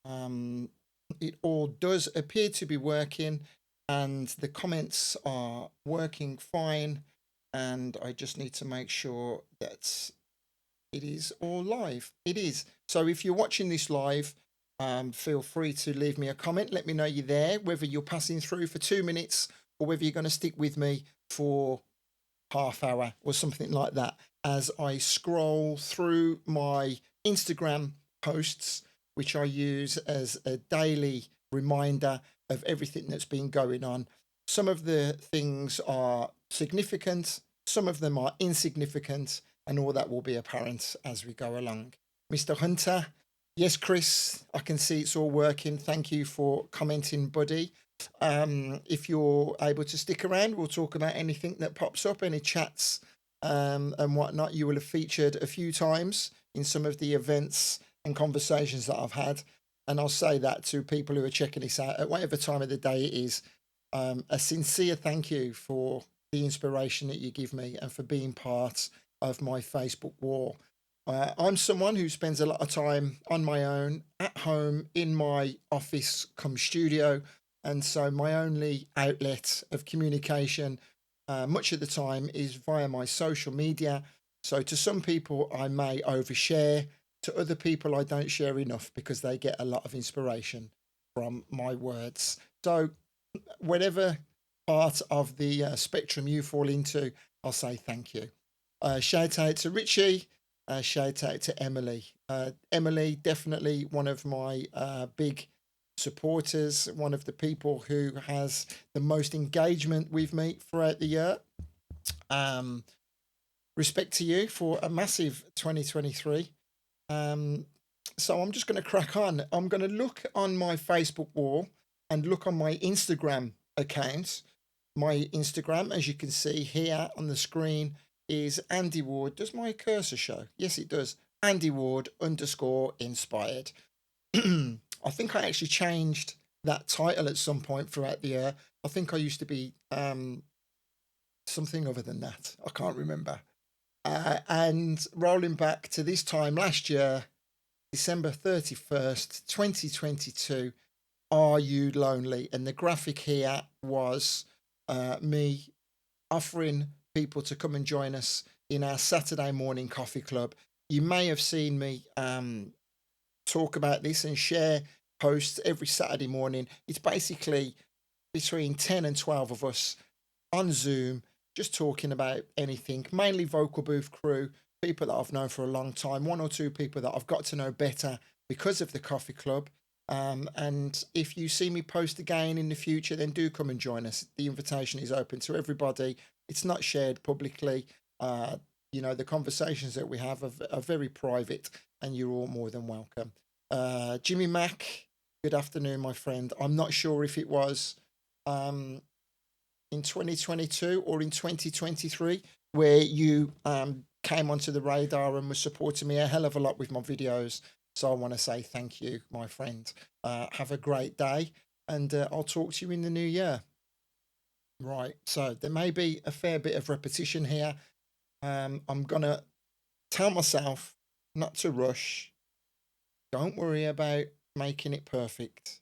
Um, it all does appear to be working, and the comments are working fine. And I just need to make sure that it is all live. It is. So if you're watching this live, feel free to leave me a comment. Let me know you're there, whether you're passing through for 2 minutes or whether you're going to stick with me for half hour or something like that as I scroll through my Instagram posts, which I use as a daily reminder of everything that's been going on. Some of the things are significant, some of them are insignificant, and all that will be apparent as we go along. Mr. Hunter, yes, Chris, I can see it's all working. Thank you for commenting, buddy. If you're able to stick around, we'll talk about anything that pops up, any chats and whatnot. You will have featured a few times in some of the events and conversations that I've had. And I'll say that to people who are checking this out at whatever time of the day it is. A sincere thank you for the inspiration that you give me and for being part of my Facebook wall. I'm someone who spends a lot of time on my own, at home, in my office, come studio, and so my only outlet of communication, much of the time, is via my social media. So to some people, I may overshare. To other people, I don't share enough because they get a lot of inspiration from my words. So whatever part of the spectrum you fall into, I'll say thank you. Shout out to Richie. Shout out to Emily. Emily, definitely one of my big supporters, one of the people who has the most engagement with me throughout the year. Um, Respect to you for a massive 2023. Um, so I'm just going to crack on. I'm going to look on my Facebook wall and look on my Instagram account. My Instagram, as you can see here on the screen, is Andy Ward. Does my cursor show? Yes, it does. Andy Ward underscore inspired. I think I actually changed that title at some point throughout the year. I think I used to be something other than that. I can't remember. And rolling back to this time last year, December 31st, 2022, Are You Lonely? And the graphic here was me offering people to come and join us in our Saturday morning coffee club. You may have seen me talk about this and share posts every Saturday morning. It's basically between 10 and 12 of us on Zoom, just talking about anything, mainly vocal booth crew, people that I've known for a long time, one or two people that I've got to know better because of the coffee club. And if you see me post again in the future, then do come and join us. The invitation is open to everybody. It's not shared publicly. Uh, the conversations that we have are very private, and you're all more than welcome. Jimmy Mack, good afternoon, my friend. I'm not sure if it was um, in 2022 or in 2023 where you came onto the radar and was supporting me a hell of a lot with my videos. So I want to say thank you, my friend. Have a great day, and I'll talk to you in the new year. Right. So there may be a fair bit of repetition here. I'm going to tell myself not to rush. Don't worry about making it perfect.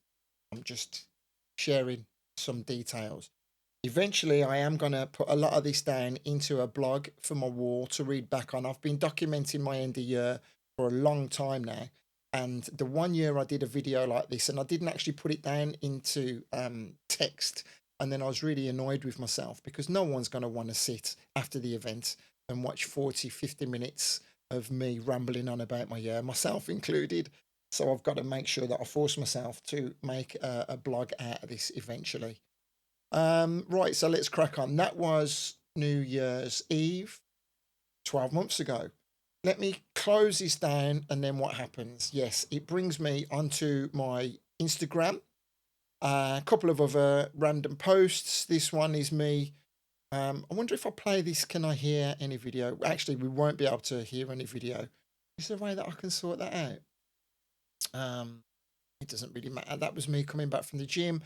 I'm just sharing some details. Eventually, I am going to put a lot of this down into a blog for my wall to read back on. I've been documenting my end of year for a long time now. And the 1 year I did a video like this, and I didn't actually put it down into text. And then I was really annoyed with myself because no one's going to want to sit after the event and watch 40, 50 minutes of me rambling on about my year, myself included. So I've got to make sure that I force myself to make a blog out of this eventually. Right, so let's crack on. That was New Year's Eve, 12 months ago. Let me close this down and then what happens? Yes, it brings me onto my Instagram. A couple of other random posts. This one is me. I wonder if I play this, can I hear any video? Actually, we won't be able to hear any video. Is there a way that I can sort that out? It doesn't really matter. That was me coming back from the gym.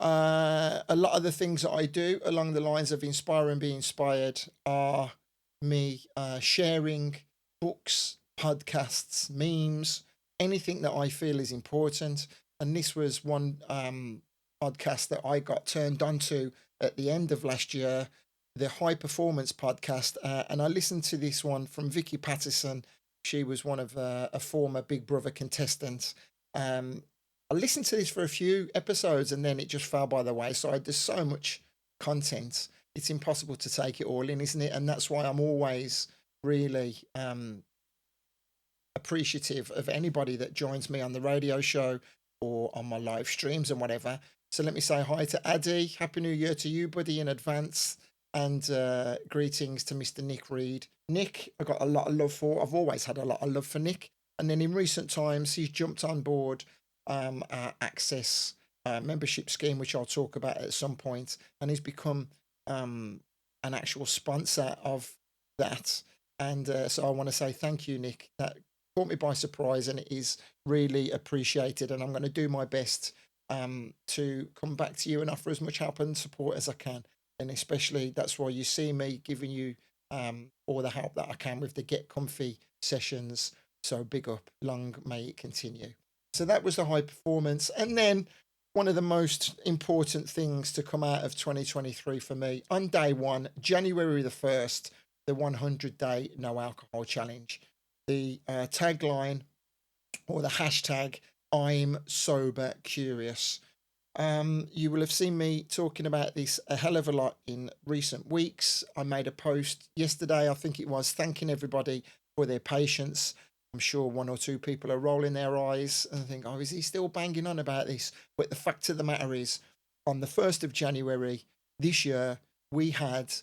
A lot of the things that I do along the lines of inspire and be inspired are me sharing books, podcasts, memes. anything that I feel is important. And this was one podcast that I got turned on to at the end of last year, the High Performance podcast. And I listened to this one from Vicky Patterson. She was one of a former Big Brother contestant. Um, I listened to this for a few episodes and then it just fell by the wayside. There's so much content, it's impossible to take it all in, isn't it? And that's why I'm always really appreciative of anybody that joins me on the radio show or on my live streams and whatever. So let me say hi to Addy. Happy New Year to you, buddy, in advance. And greetings to Mr. Nick Reed. Nick, I got a lot of love for. I've always had a lot of love for Nick. And then in recent times, he's jumped on board our Access membership scheme, which I'll talk about at some point, and he's become an actual sponsor of that. And so I want to say thank you, Nick. That caught me by surprise and it is really appreciated. And I'm going to do my best to come back to you and offer as much help and support as I can. And especially that's why you see me giving you all the help that I can with the Get Comfy sessions. So big up, long may it continue. So that was the High Performance. And then one of the most important things to come out of 2023 for me on day one, January the 1st, the 100-day no alcohol challenge. The tagline or the hashtag, I'm sober curious. You will have seen me talking about this a hell of a lot in recent weeks. I made a post yesterday, I think it was, thanking everybody for their patience. I'm sure one or two people are rolling their eyes and think, oh, is he still banging on about this? But the fact of the matter is, on the 1st of January this year, we had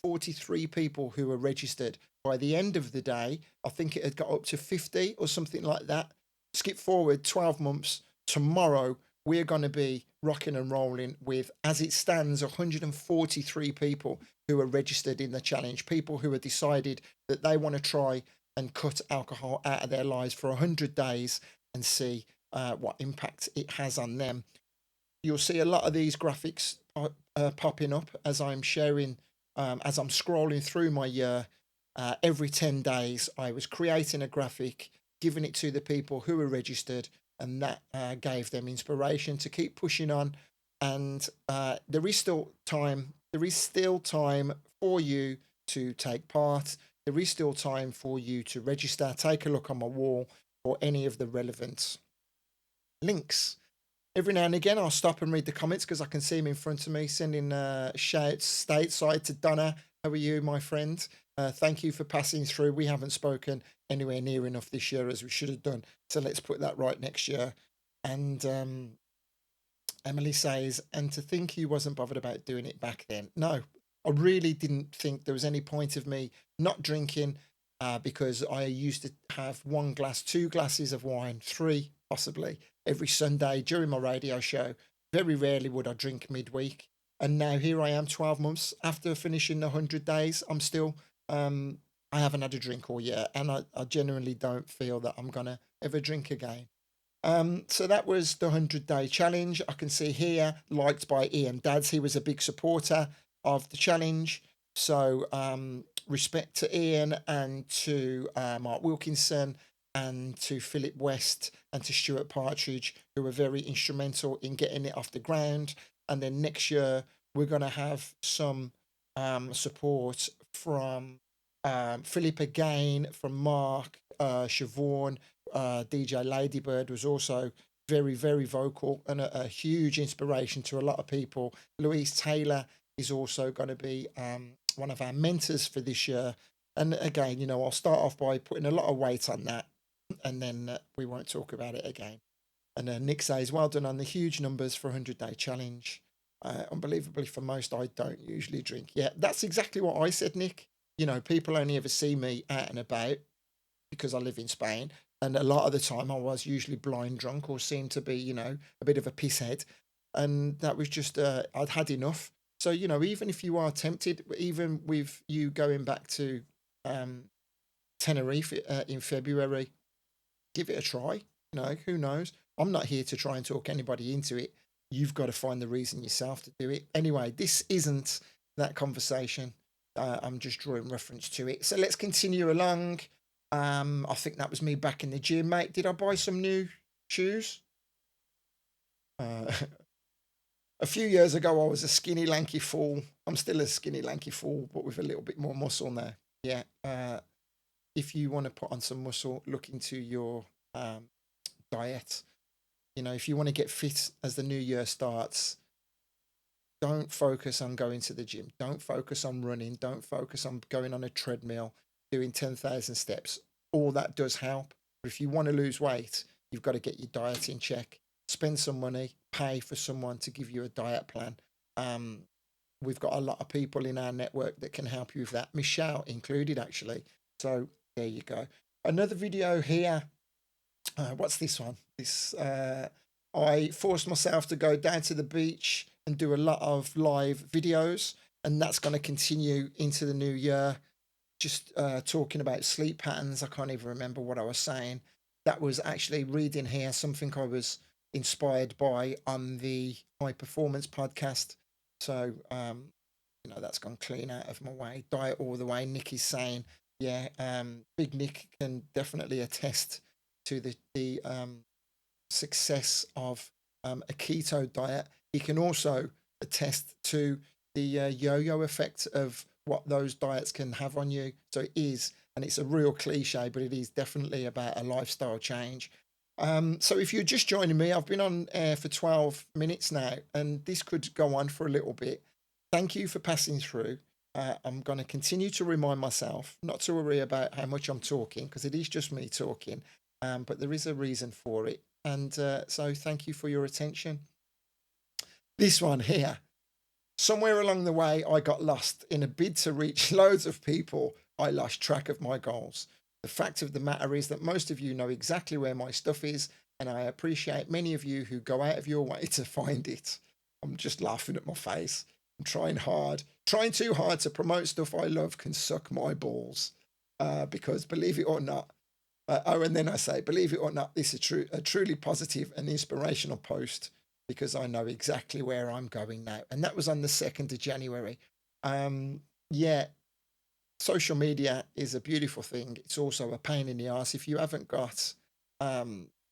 43 people who were registered. By the end of the day, I think it had got up to 50 or something like that. Skip forward 12 months. Tomorrow, we're going to be rocking and rolling with, as it stands, 143 people who are registered in the challenge. People who have decided that they want to try and cut alcohol out of their lives for 100 days and see what impact it has on them. You'll see a lot of these graphics popping up as I'm sharing, as I'm scrolling through my year. Every 10 days, I was creating a graphic, giving it to the people who were registered, and that gave them inspiration to keep pushing on. And there is still time. There is still time for you to take part. There is still time for you to register. Take a look on my wall for any of the relevant links. Every now and again, I'll stop and read the comments because I can see them in front of me, sending shouts stateside to Donna. How are you, my friend? Thank you for passing through. We haven't spoken anywhere near enough this year as we should have done. So let's put that right next year. And Emily says, and to think he wasn't bothered about doing it back then. No, I really didn't think there was any point of me not drinking because I used to have 1 glass, 2 glasses of wine, 3 possibly every Sunday during my radio show. Very rarely would I drink midweek. And now here I am 12 months after finishing the 100 days. I'm still, I haven't had a drink all year. And I genuinely don't feel that I'm going to ever drink again. So that was the 100-day challenge. I can see here, liked by Ian Dads. He was a big supporter of the challenge. So respect to Ian and to Mark Wilkinson and to Philip West and to Stuart Partridge, who were very instrumental in getting it off the ground. And then next year, we're going to have some support from Philip again, from Mark, Siobhan, DJ Ladybird was also very, very vocal and a huge inspiration to a lot of people. Louise Taylor is also going to be one of our mentors for this year. And again, you know, I'll start off by putting a lot of weight on that and then we won't talk about it again. And Nick says, well done on the huge numbers for 100-day challenge. Unbelievably, for most, I don't usually drink. Yeah, that's exactly what I said, Nick. You know, people only ever see me out and about because I live in Spain. And a lot of the time I was usually blind drunk or seemed to be, you know, a bit of a pisshead. And that was just, I'd had enough. So, you know, even if you are tempted, even with you going back to Tenerife in February, give it a try. You know, who knows? I'm not here to try and talk anybody into it. You've got to find the reason yourself to do it. Anyway, this isn't that conversation. I'm just drawing reference to it. So let's continue along. I think that was me back in the gym, mate. Did I buy some new shoes? Uh, a few years ago, I was a skinny, lanky fool. I'm still a skinny, lanky fool, but with a little bit more muscle now. Yeah. If you want to put on some muscle, look into your diet. You know, if you want to get fit as the new year starts, don't focus on going to the gym. Don't focus on running. Don't focus on going on a treadmill, doing 10,000 steps. All that does help. But if you want to lose weight, you've got to get your diet in check. Spend some money, pay for someone to give you a diet plan. Um, we've got a lot of people in our network that can help you with that, Michelle included, actually. So there you go. Another video here. What's this one? I forced myself to go down to the beach and do a lot of live videos, and that's going to continue into the new year. Just talking about sleep patterns. I can't even remember what I was saying. That was actually reading here something I was inspired by on the High Performance podcast. So that's gone clean out of my way. Diet all the way. Nick is saying, yeah, Big Nick can definitely attest to the success of a keto diet. He can also attest to the yo-yo effect of what those diets can have on you. So it is, and it's a real cliche, but it is definitely about a lifestyle change. So if you're just joining me, I've been on air for 12 minutes now, and this could go on for a little bit. Thank you for passing through. I'm going to continue to remind myself not to worry about how much I'm talking, because it is just me talking, but there is a reason for it. And so thank you for your attention. This one here. Somewhere along the way, I got lost. In a bid to reach loads of people, I lost track of my goals. The fact of the matter is that most of you know exactly where my stuff is, and I appreciate many of you who go out of your way to find it. I'm just laughing at my face. I'm trying hard. Trying too hard to promote stuff I love can suck my balls. Because believe it or not, and then I say, believe it or not, this is a truly positive and inspirational post, because I know exactly where I'm going now. And that was on the 2nd of January. Yeah, social media is a beautiful thing. It's also a pain in the ass if you haven't got a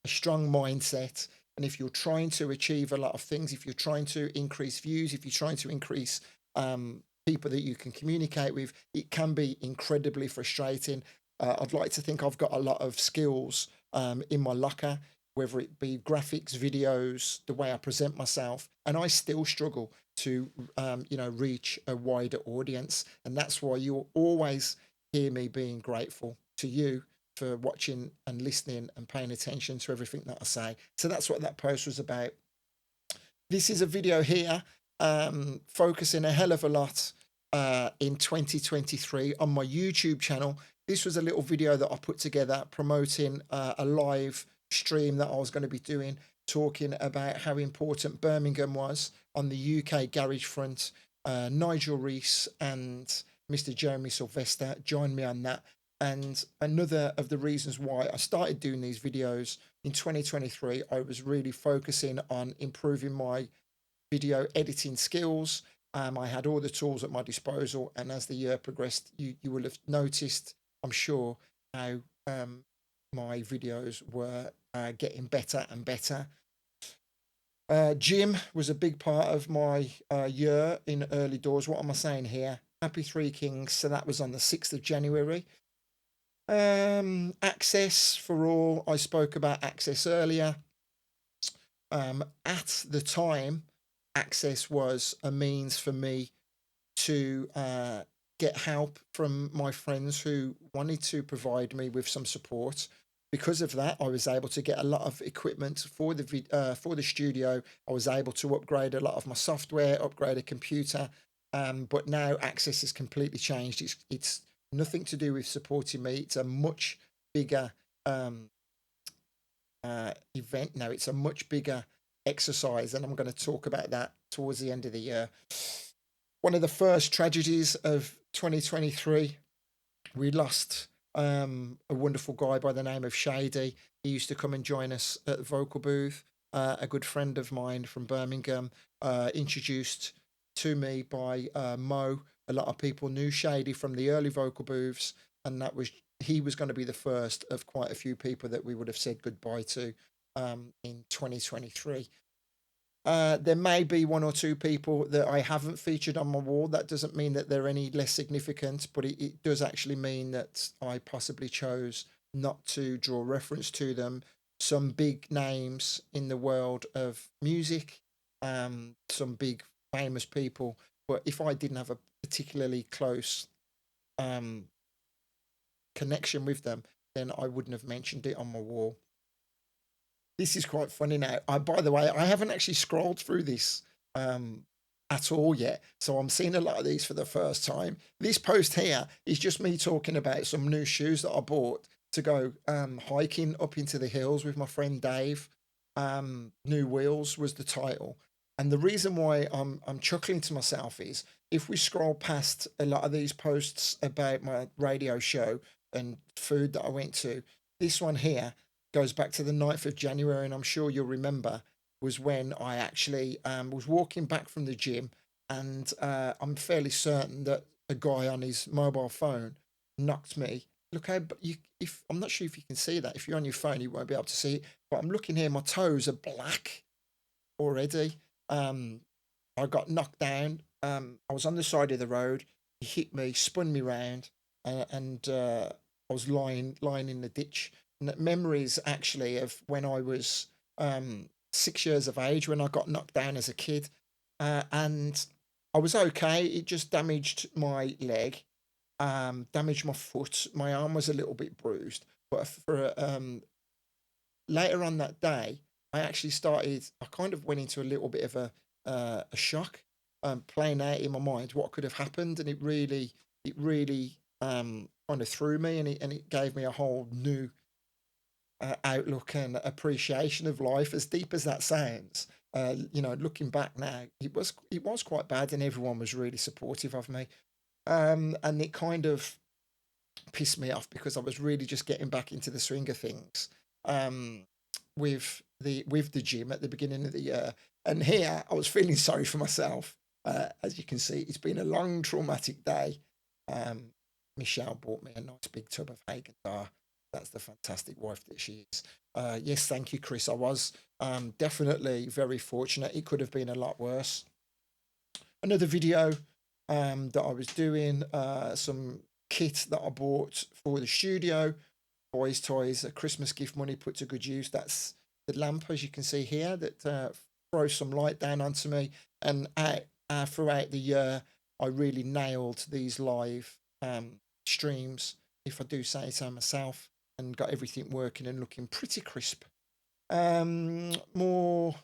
strong mindset. And if you're trying to achieve a lot of things, if you're trying to increase views, if you're trying to increase people that you can communicate with, it can be incredibly frustrating. I'd like to think I've got a lot of skills in my locker, whether it be graphics, videos, the way I present myself, and I still struggle to, reach a wider audience. And that's why you'll always hear me being grateful to you for watching and listening and paying attention to everything that I say. So that's what that post was about. This is a video here focusing a hell of a lot in 2023 on my YouTube channel. This was a little video that I put together promoting a live stream that I was going to be doing, talking about how important Birmingham was on the UK garage front. Nigel Reese and Mr. Jeremy Sylvester joined me on that. And another of the reasons why I started doing these videos in 2023, I was really focusing on improving my video editing skills. I had all the tools at my disposal, and as the year progressed, you will have noticed, I'm sure, how my videos were getting better and better. Gym was a big part of my year in early doors. What am I saying here? Happy Three Kings. So that was on the 6th of January. Access for all. I spoke about access earlier. At the time, access was a means for me to get help from my friends who wanted to provide me with some support. Because of that, I was able to get a lot of equipment for the studio. I was able to upgrade a lot of my software, upgrade a computer. But now access has completely changed. It's nothing to do with supporting me. It's a much bigger event now. It's a much bigger exercise, and I'm going to talk about that towards the end of the year. One of the first tragedies of 2023, we lost a wonderful guy by the name of Shady. He used to come and join us at the vocal booth. A good friend of mine from Birmingham, introduced to me by Mo. A lot of people knew Shady from the early vocal booths, and that was he was going to be the first of quite a few people that we would have said goodbye to in 2023. There may be one or two people that I haven't featured on my wall. That doesn't mean that they're any less significant, but it does actually mean that I possibly chose not to draw reference to them. Some big names in the world of music, some big famous people. But if I didn't have a particularly close um, connection with them, then I wouldn't have mentioned it on my wall. This is quite funny now. By the way, I haven't actually scrolled through this um, at all yet, so I'm seeing a lot of these for the first time. This post here is just me talking about some new shoes that I bought to go hiking up into the hills with my friend Dave. New Wheels was the title, and the reason why I'm chuckling to myself is if we scroll past a lot of these posts about my radio show and food that I went to, this one here goes back to the 9th of January, and I'm sure you'll remember was when I actually was walking back from the gym, and I'm fairly certain that a guy on his mobile phone knocked me. Look how you if I'm not sure if you can see that. If you're on your phone, you won't be able to see it. But I'm looking here, my toes are black already. Um, I got knocked down. I was on the side of the road. He hit me, spun me round, and I was lying in the ditch. And memories actually of when I was 6 years of age when I got knocked down as a kid, and I was okay. It just damaged my leg, damaged my foot. My arm was a little bit bruised, but for later on that day, I actually started. I kind of went into a little bit of a shock, playing out in my mind what could have happened, and it really kind of threw me, and it gave me a whole new outlook and appreciation of life. As deep as that sounds, looking back now, it was quite bad, and everyone was really supportive of me. And it kind of pissed me off because I was really just getting back into the swing of things. Um, with the gym at the beginning of the year, and here I was feeling sorry for myself. As you can see, it's been a long traumatic day. Um, Michelle bought me a nice big tub of Haagen Dazs. That's the fantastic wife that she is. Yes, thank you, Chris. I was definitely very fortunate. It could have been a lot worse. Another video that I was doing, some kit that I bought for the studio, boys' toys, Christmas gift money put to good use. That's the lamp, as you can see here, that throws some light down onto me. And throughout the year, I really nailed these live streams, if I do say so myself, and got everything working and looking pretty crisp. More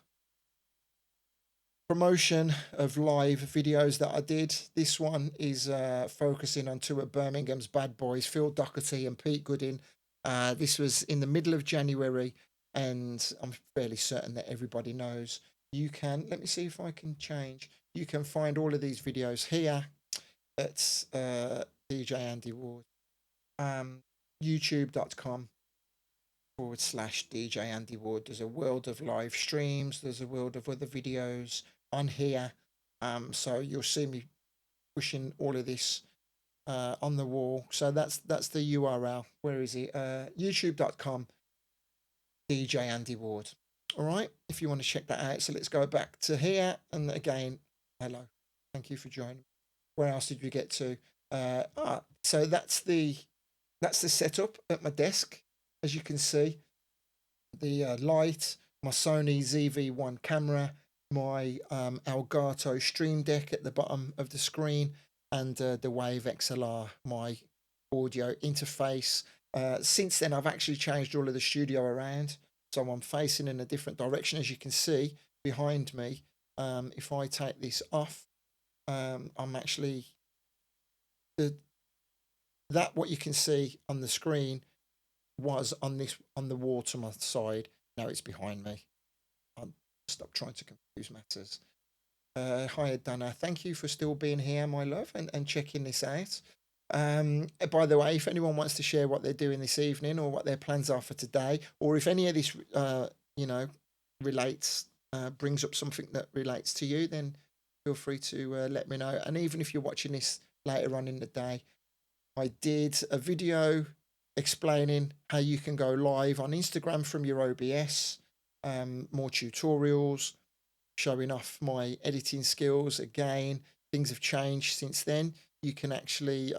promotion of live videos that I did. This one is focusing on two of Birmingham's bad boys, Phil Doherty and Pete Gooding. This was in the middle of January, and I'm fairly certain that everybody knows. You can, let me see if I can change. You can find all of these videos here at DJ Andy Ward. YouTube.com/DJ Andy Ward. There's a world of live streams, there's a world of other videos on here. So you'll see me pushing all of this on the wall. So that's the URL. Where is it? YouTube.com DJ Andy Ward. All right, if you want to check that out. So let's go back to here. And again, hello. Thank you for joining. Where else did we get to? So that's the setup at my desk. As you can see, the light, my Sony ZV-1 camera, my Elgato Stream Deck at the bottom of the screen, and the Wave XLR, my audio interface. Since then, I've actually changed all of the studio around, so I'm facing in a different direction. As you can see behind me, if I take this off, I'm actually what you can see on the screen was on the wall to my side. Now it's behind me. I'll stop trying to confuse matters. Hi Dana, thank you for still being here, my love, and checking this out. By the way, if anyone wants to share what they're doing this evening or what their plans are for today, or if any of this relates, brings up something that relates to you, then feel free to let me know. And even if you're watching this later on in the day, I did a video explaining how you can go live on Instagram from your OBS, more tutorials, showing off my editing skills. Again, things have changed since then. You can actually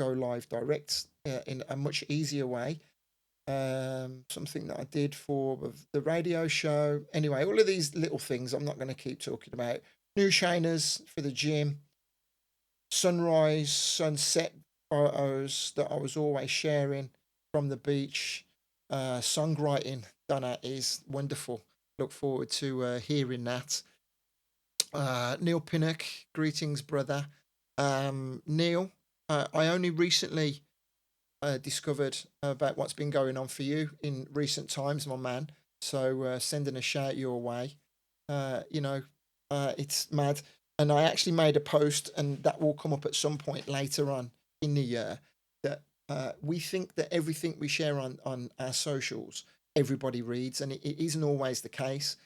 go live direct in a much easier way. Something that I did for the radio show. Anyway, all of these little things I'm not going to keep talking about. New shiners for the gym, sunrise, sunset photos that I was always sharing from the beach. Songwriting, Donna, is wonderful. Look forward to hearing that. Neil Pinnock, greetings, brother. Neil, I only recently discovered about what's been going on for you in recent times, my man. So sending a shout your way. You know, it's mad. And I actually made a post, and that will come up at some point later on in the year, that we think that everything we share on our socials, everybody reads, and it isn't always the case.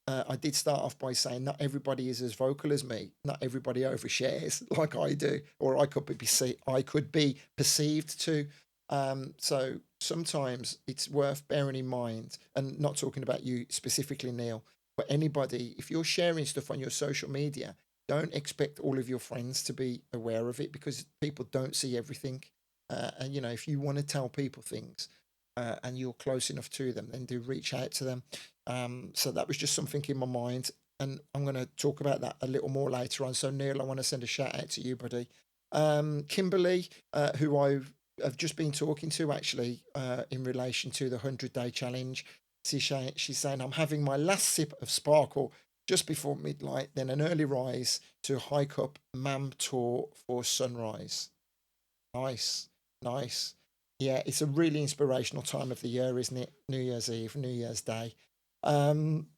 I did start off by saying not everybody is as vocal as me. Not everybody overshares like I do, or I could be perceived to. So sometimes it's worth bearing in mind, and not talking about you specifically, Neil, but anybody. If you're sharing stuff on your social media, don't expect all of your friends to be aware of it, because people don't see everything. And you know, if you want to tell people things, and you're close enough to them, then do reach out to them. So that was just something in my mind, and I'm going to talk about that a little more later on. So Neil, I want to send a shout out to you, buddy. Kimberly, who I've just been talking to actually, in relation to the 100-day challenge. She's saying, I'm having my last sip of sparkle just before midnight, then an early rise to hike up Mam Tor for sunrise. Nice, nice. Yeah, it's a really inspirational time of the year, isn't it? New Year's Eve, New Year's Day. Um,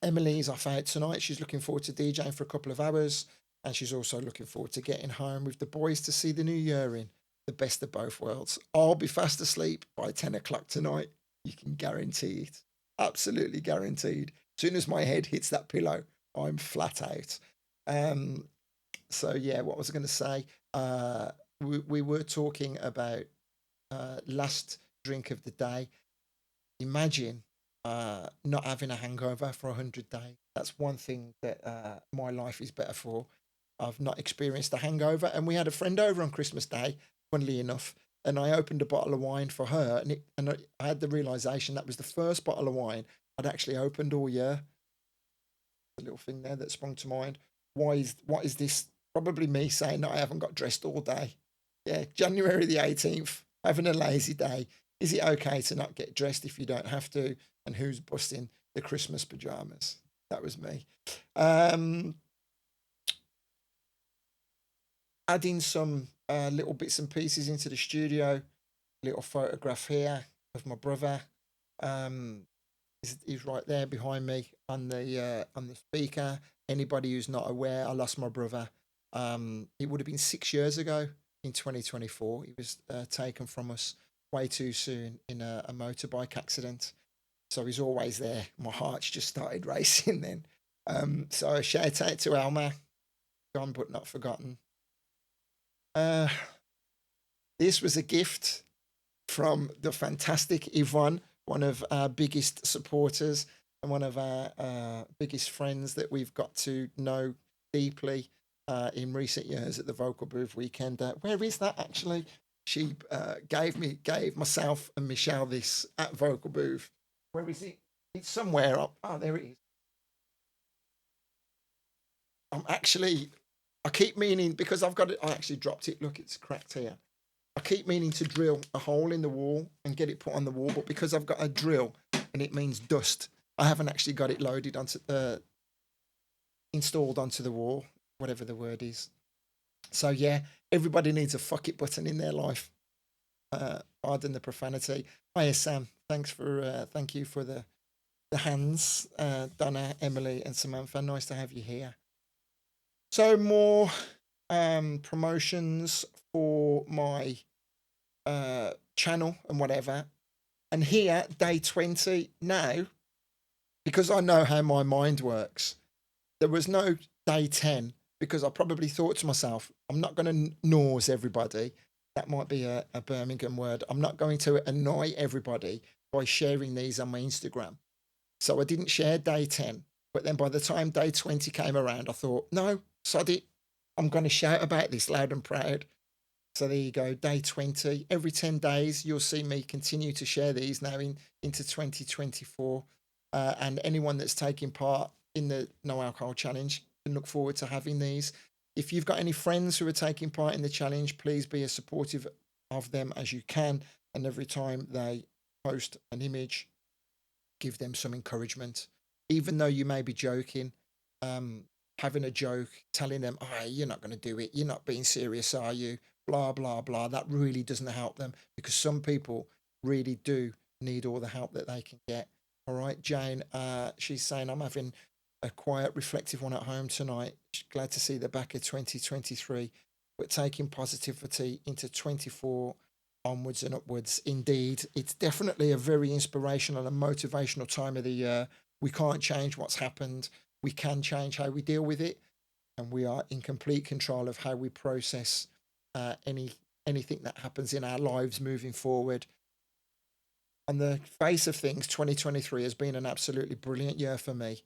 Emily's off out tonight. She's looking forward to DJing for a couple of hours, and she's also looking forward to getting home with the boys to see the new year in. The best of both worlds. I'll be fast asleep by 10 o'clock tonight. You can guarantee it. Absolutely guaranteed. As soon as my head hits that pillow, I'm flat out. Um, so yeah, what was I going to say? We were talking about last drink of the day. Imagine not having a hangover for 100 days. That's one thing that my life is better for. I've not experienced a hangover, and we had a friend over on Christmas Day, funnily enough, and I opened a bottle of wine for her, I had the realization that was the first bottle of wine I'd actually opened all year. A little thing there that sprung to mind. What is this? Probably me saying that I haven't got dressed all day. Yeah, January the 18th, having a lazy day. Is it okay to not get dressed if you don't have to? And who's busting the Christmas pajamas? That was me. Adding some little bits and pieces into the studio. Little photograph here of my brother. He's right there behind me on the speaker. Anybody who's not aware, I lost my brother. It would have been 6 years ago in 2024. He was taken from us way too soon in a motorbike accident. So he's always there. My heart's just started racing then. So a shout out to Alma, gone but not forgotten. This was a gift from the fantastic Yvonne, one of our biggest supporters and one of our biggest friends that we've got to know deeply in recent years at the Vocal Booth weekend. Where is that actually? She gave myself and Michelle this at Vocal Booth. Where is it? It's somewhere up. Oh, there it is. I keep meaning, because I've got it. I actually dropped it. Look, it's cracked here. I keep meaning to drill a hole in the wall and get it put on the wall, but because I've got a drill and it means dust, I haven't actually got it loaded onto installed onto the wall, whatever the word is. So yeah, everybody needs a fuck it button in their life. Pardon the profanity. Hiya Sam, thank you for the hands, Donna, Emily, and Samantha. Nice to have you here. So more promotions for my channel and whatever. And here, day 20 now, because I know how my mind works, there was no day 10 because I probably thought to myself, I'm not going to nause everybody. That might be a Birmingham word. I'm not going to annoy everybody by sharing these on my Instagram. So I didn't share day 10. But then by the time day 20 came around, I thought, no, sod it. I'm going to shout about this loud and proud. So there you go, day 20. Every 10 days, you'll see me continue to share these now into 2024. And anyone that's taking part in the No Alcohol Challenge can look forward to having these. If you've got any friends who are taking part in the challenge, please be as supportive of them as you can. And every time they post an image, give them some encouragement. Even though you may be joking, um, having a joke, telling them, oh, you're not going to do it. You're not being serious, are you? Blah, blah, blah. That really doesn't help them, because some people really do need all the help that they can get. All right, Jane, she's saying, I'm having a quiet, reflective one at home tonight. Glad to see the back of 2023, but taking positivity into 24 onwards and upwards. Indeed, it's definitely a very inspirational and motivational time of the year. We can't change what's happened. We can change how we deal with it, and we are in complete control of how we process anything that happens in our lives moving forward. On the face of things, 2023 has been an absolutely brilliant year for me.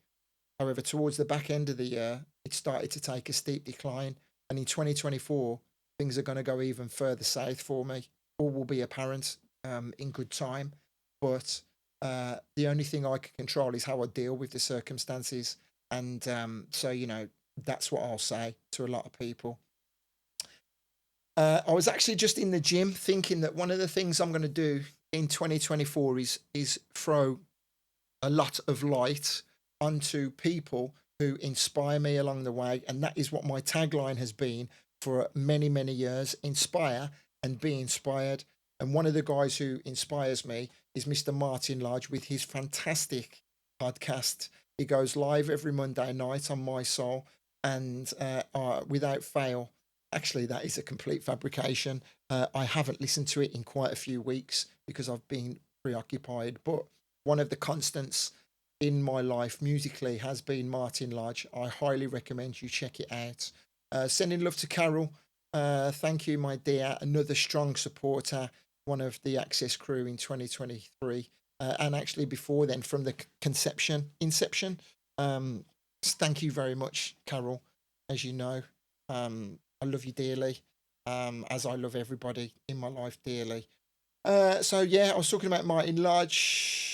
However, towards the back end of the year, it started to take a steep decline. And in 2024, things are going to go even further south for me. All will be apparent in good time. But the only thing I can control is how I deal with the circumstances. And so, that's what I'll say to a lot of people. I was actually just in the gym thinking that one of the things I'm going to do in 2024 is throw a lot of light onto people who inspire me along the way. And that is what my tagline has been for many, many years: inspire and be inspired. And one of the guys who inspires me is Mr. Martin Lodge with his fantastic podcast. He goes live every Monday night on My Soul, and without fail, actually, that is a complete fabrication. I haven't listened to it in quite a few weeks because I've been preoccupied, but one of the constants in my life musically has been Martin Lodge. I highly recommend you check it out. Sending love to Carol. Thank you, my dear. Another strong supporter, one of the Access crew in 2023. And actually before then, from the inception. Thank you very much, Carol. As you know, I love you dearly, as I love everybody in my life dearly. So yeah, I was talking about Martin Lodge.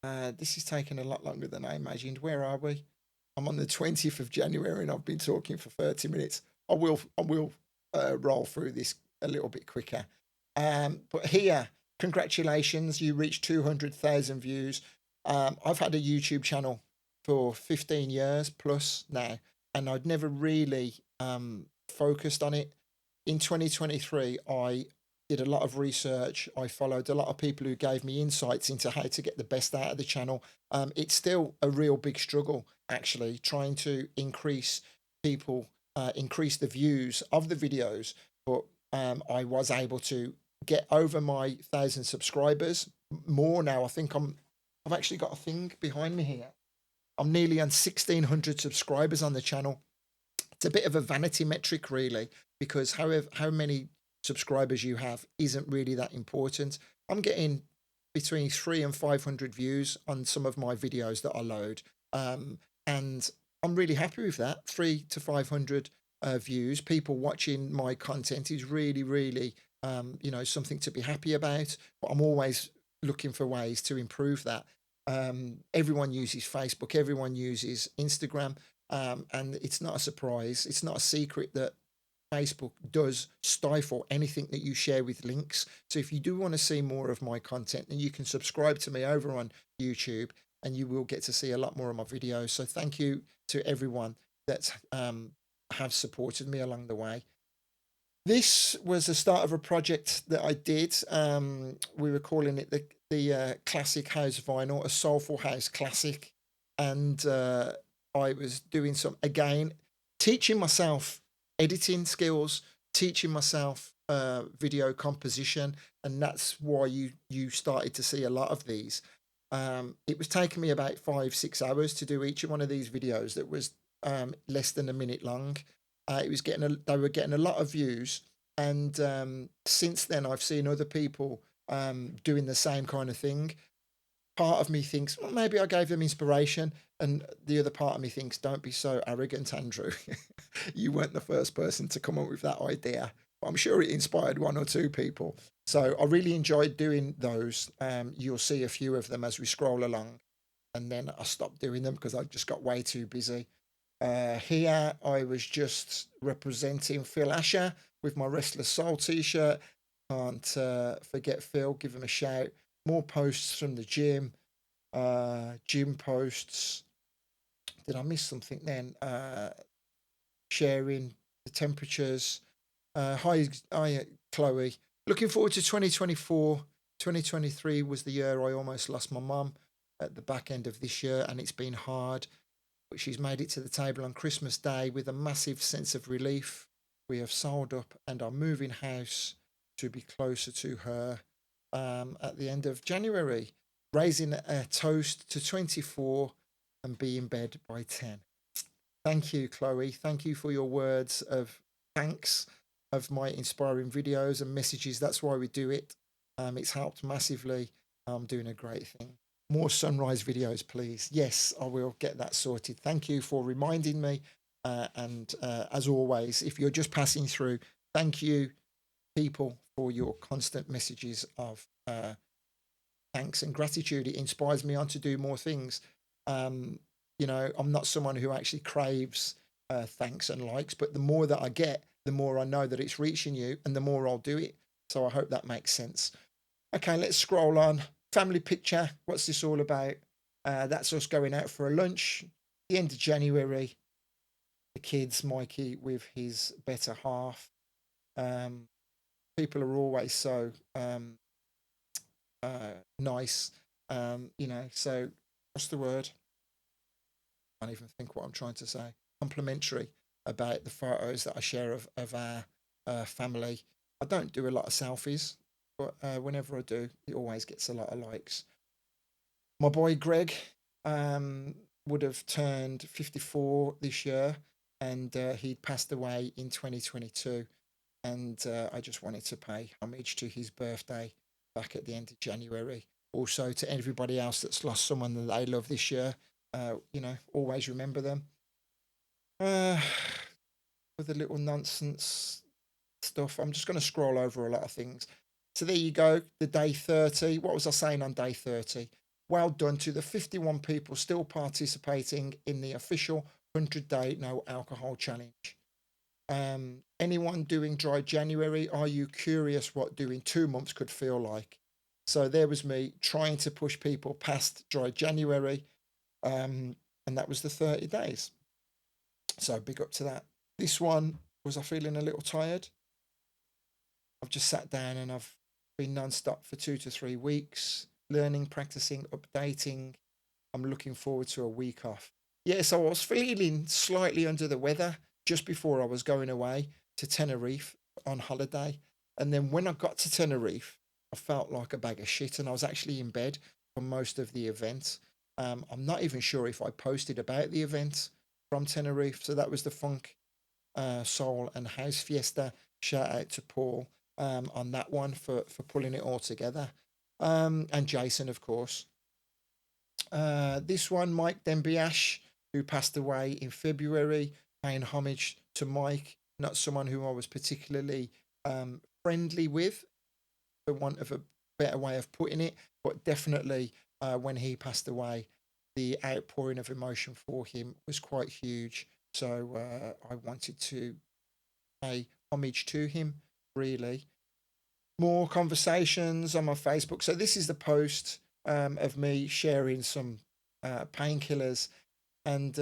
This is taking a lot longer than I imagined. Where are we? I'm on the 20th of January and I've been talking for 30 minutes. I will roll through this a little bit quicker. But here, congratulations, you reached 200,000 views. I've had a YouTube channel for 15 years plus now, and I'd never really focused on it. In 2023, I did a lot of research. I followed a lot of people who gave me insights into how to get the best out of the channel. It's still a real big struggle, actually, trying to increase the views of the videos. But I was able to get over my 1,000 subscribers, more now. I think I've actually got a thing behind me here. I'm nearly on 1,600 subscribers on the channel. It's a bit of a vanity metric, really, because how many subscribers you have isn't really that important. I'm getting between 300 and 500 views on some of my videos that I load, and I'm really happy with that. 300 to 500 views, people watching my content is really, really, something to be happy about. But I'm always looking for ways to improve that. Everyone uses Facebook, everyone uses Instagram, and it's not a surprise. It's not a secret that Facebook does stifle anything that you share with links. So if you do want to see more of my content, then you can subscribe to me over on YouTube and you will get to see a lot more of my videos. So thank you to everyone that have supported me along the way. This was the start of a project that I did. We were calling it the Classic House Vinyl, a soulful house classic. And I was doing teaching myself editing skills, teaching myself video composition, and that's why you started to see a lot of these. It was taking me about 5-6 hours to do each one of these videos that was less than a minute long. They were getting a lot of views, And since then, I've seen other people doing the same kind of thing. Part of me thinks, well, maybe I gave them inspiration. And the other part of me thinks, don't be so arrogant, Andrew. You weren't the first person to come up with that idea. But I'm sure it inspired one or two people. So I really enjoyed doing those. You'll see a few of them as we scroll along. And then I stopped doing them because I just got way too busy. Here I was just representing Phil Asher with my Restless Soul t-shirt. Can't forget Phil, give him a shout. More posts from the gym posts. Did I miss something then? Sharing the temperatures. Hi, Chloe. Looking forward to 2024. 2023 was the year I almost lost my mum at the back end of this year, and it's been hard. But she's made it to the table on Christmas Day with a massive sense of relief. We have sold up and are moving house to be closer to her at the end of January, raising a toast to 24 and be in bed by 10. Thank you, Chloe. Thank you for your words of thanks of my inspiring videos and messages. That's why we do it. It's helped massively. I'm doing a great thing. More sunrise videos, please. Yes, I will get that sorted. Thank you for reminding me. And as always, if you're just passing through, thank you, people, for your constant messages of thanks and gratitude. It inspires me on to do more things. You know, I'm not someone who actually craves thanks and likes, but the more that I get, the more I know that it's reaching you and the more I'll do it. So I hope that makes sense. Okay, let's scroll on. Family picture. What's this all about? That's us going out for a lunch. The end of January. The kids, Mikey with his better half. People are always so nice. You know, so what's the word? I can't even think what I'm trying to say. Complimentary about the photos that I share of our family. I don't do a lot of selfies, but whenever I do, it always gets a lot of likes. My boy Greg would have turned 54 this year, and he'd passed away in 2022. And I just wanted to pay homage to his birthday back at the end of January. Also, to everybody else that's lost someone that they love this year, you know, always remember them. With the little nonsense stuff, I'm just going to scroll over a lot of things. So there you go, the day 30. What was I saying on day 30? Well done to the 51 people still participating in the official 100-day no alcohol challenge. Anyone doing dry January, are you curious what doing 2 months could feel like? So there was me trying to push people past dry January, and that was the 30 days. So big up to that. This one, was I feeling a little tired? I've just sat down and I've been non-stop for 2 to 3 weeks, learning, practicing, updating. I'm looking forward to a week off. Yeah, so I was feeling slightly under the weather just before I was going away to Tenerife on holiday. And then when I got to Tenerife, I felt like a bag of shit and I was actually in bed for most of the event. I'm not even sure if I posted about the event from Tenerife. So that was the Funk, Soul and House Fiesta. Shout out to Paul on that one for pulling it all together. And Jason, of course. This one, Mike Dembiash, who passed away in February, paying homage to Mike, not someone who I was particularly friendly with, for want of a better way of putting it, but definitely when he passed away, the outpouring of emotion for him was quite huge. So I wanted to pay homage to him, really. More conversations on my Facebook. So this is the post of me sharing some painkillers and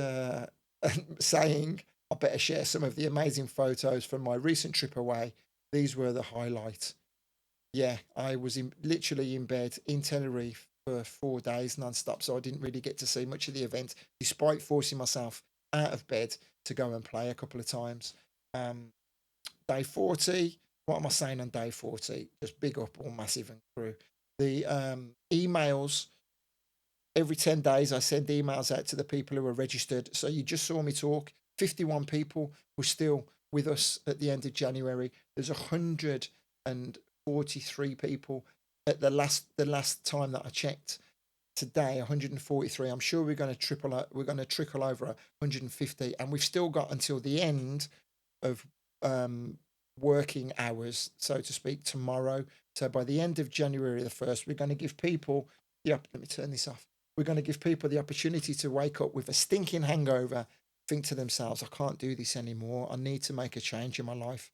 saying I better share some of the amazing photos from my recent trip away. These were the highlight. Yeah, I was literally in bed in Tenerife for 4 days non-stop, so I didn't really get to see much of the event, despite forcing myself out of bed to go and play a couple of times. Day 40, what am I saying on day 40? Just big up all Massive and crew. The emails, every 10 days, I send emails out to the people who are registered. So you just saw me talk. 51 people were still with us at the end of January. There's 143 people at the last time that I checked. Today 143. I'm sure we're going to trickle over 150, and we've still got until the end of working hours, so to speak, tomorrow. So by the end of January the 1st, we're going to give people let me turn this off. We're going to give people the opportunity to wake up with a stinking hangover, think to themselves, I can't do this anymore. I need to make a change in my life.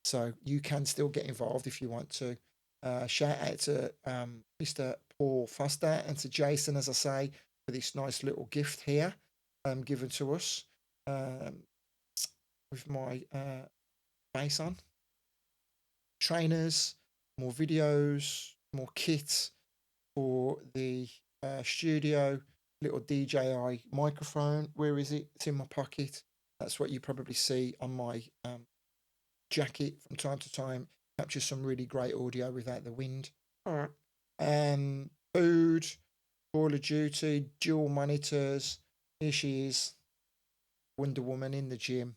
So you can still get involved if you want to. Shout out to Mr. Paul Foster and to Jason, as I say, for this nice little gift here given to us with my face on. Trainers, more videos, more kits for the studio. Little DJI microphone. Where is it? It's in my pocket. That's what you probably see on my jacket from time to time. Captures some really great audio without the wind. All right. Food, Call of Duty, dual monitors. Here she is, Wonder Woman in the gym.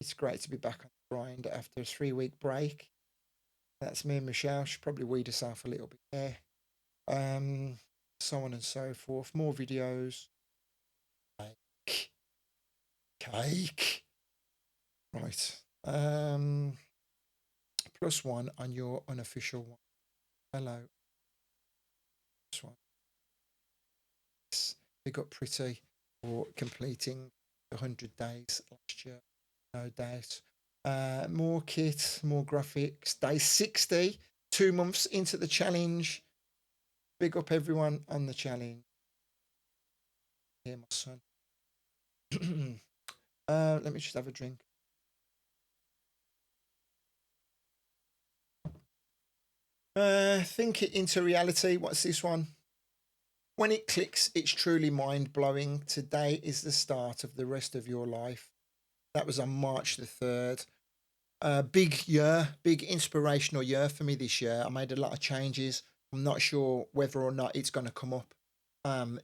It's great to be back on the grind after a 3-week break. That's me and Michelle. She probably weed herself a little bit there. So on and so forth. More videos. Cake. Right. +1 on your unofficial one. Hello. This one. Big up Pretty for completing 100 days last year. No doubt. More kit, more graphics. Day 60, 2 months into the challenge. Big up everyone on the challenge. Here, my son. Let me just have a drink. Think it into reality. What's this one? When it clicks, it's truly mind-blowing. Today is the start of the rest of your life. That was on March the 3rd. Big year, big inspirational year for me this year. I made a lot of changes. I'm not sure whether or not it's going to come up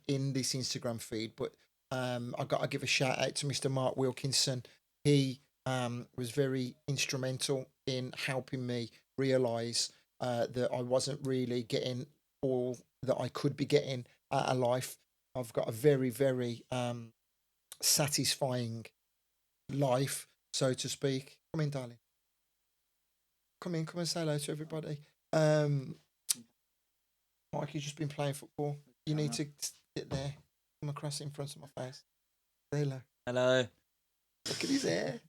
in this Instagram feed, but I got to give a shout out to Mr. Mark Wilkinson. He was very instrumental in helping me realize that I wasn't really getting all that I could be getting out of life. I've got a very, very satisfying life, so to speak. Come in, darling. Come and say hello to everybody. Mike, you've just been playing football. You need to sit there, come across in front of my face. Say hello. Hello. Look at his hair.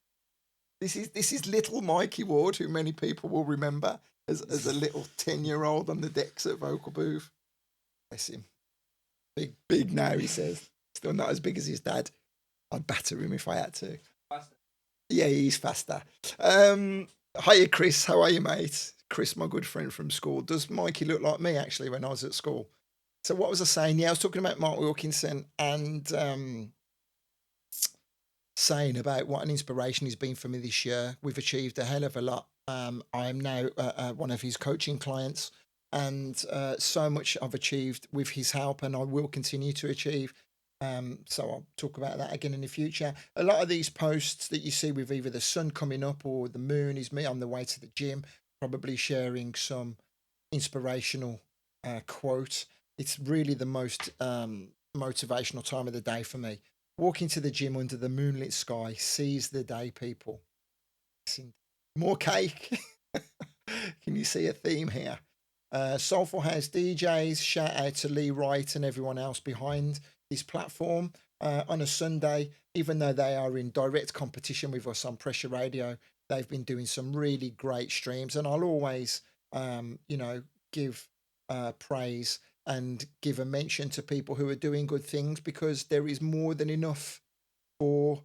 This is little Mikey Ward, who many people will remember as a little 10-year-old on the decks at Vocal Booth. Bless him. Big now, he says. Still not as big as his dad. I'd batter him if I had to. Faster. Yeah, he's faster. Hiya, Chris. How are you, mate? Chris, my good friend from school. Does Mikey look like me, actually, when I was at school? So what was I saying? Yeah, I was talking about Mark Wilkinson and saying about what an inspiration he's been for me this year. We've achieved a hell of a lot. I am now one of his coaching clients, and so much I've achieved with his help, and I will continue to achieve. So I'll talk about that again in the future. A lot of these posts that you see with either the sun coming up or the moon is me on the way to the gym, probably sharing some inspirational quote. It's really the most motivational time of the day for me. Walking to the gym under the moonlit sky, seize the day, people. More cake. Can you see a theme here? Soulful House DJs, shout out to Lee Wright and everyone else behind this platform on a Sunday. Even though they are in direct competition with us on Pressure Radio, they've been doing some really great streams, and I'll always, give praise and give a mention to people who are doing good things, because there is more than enough for,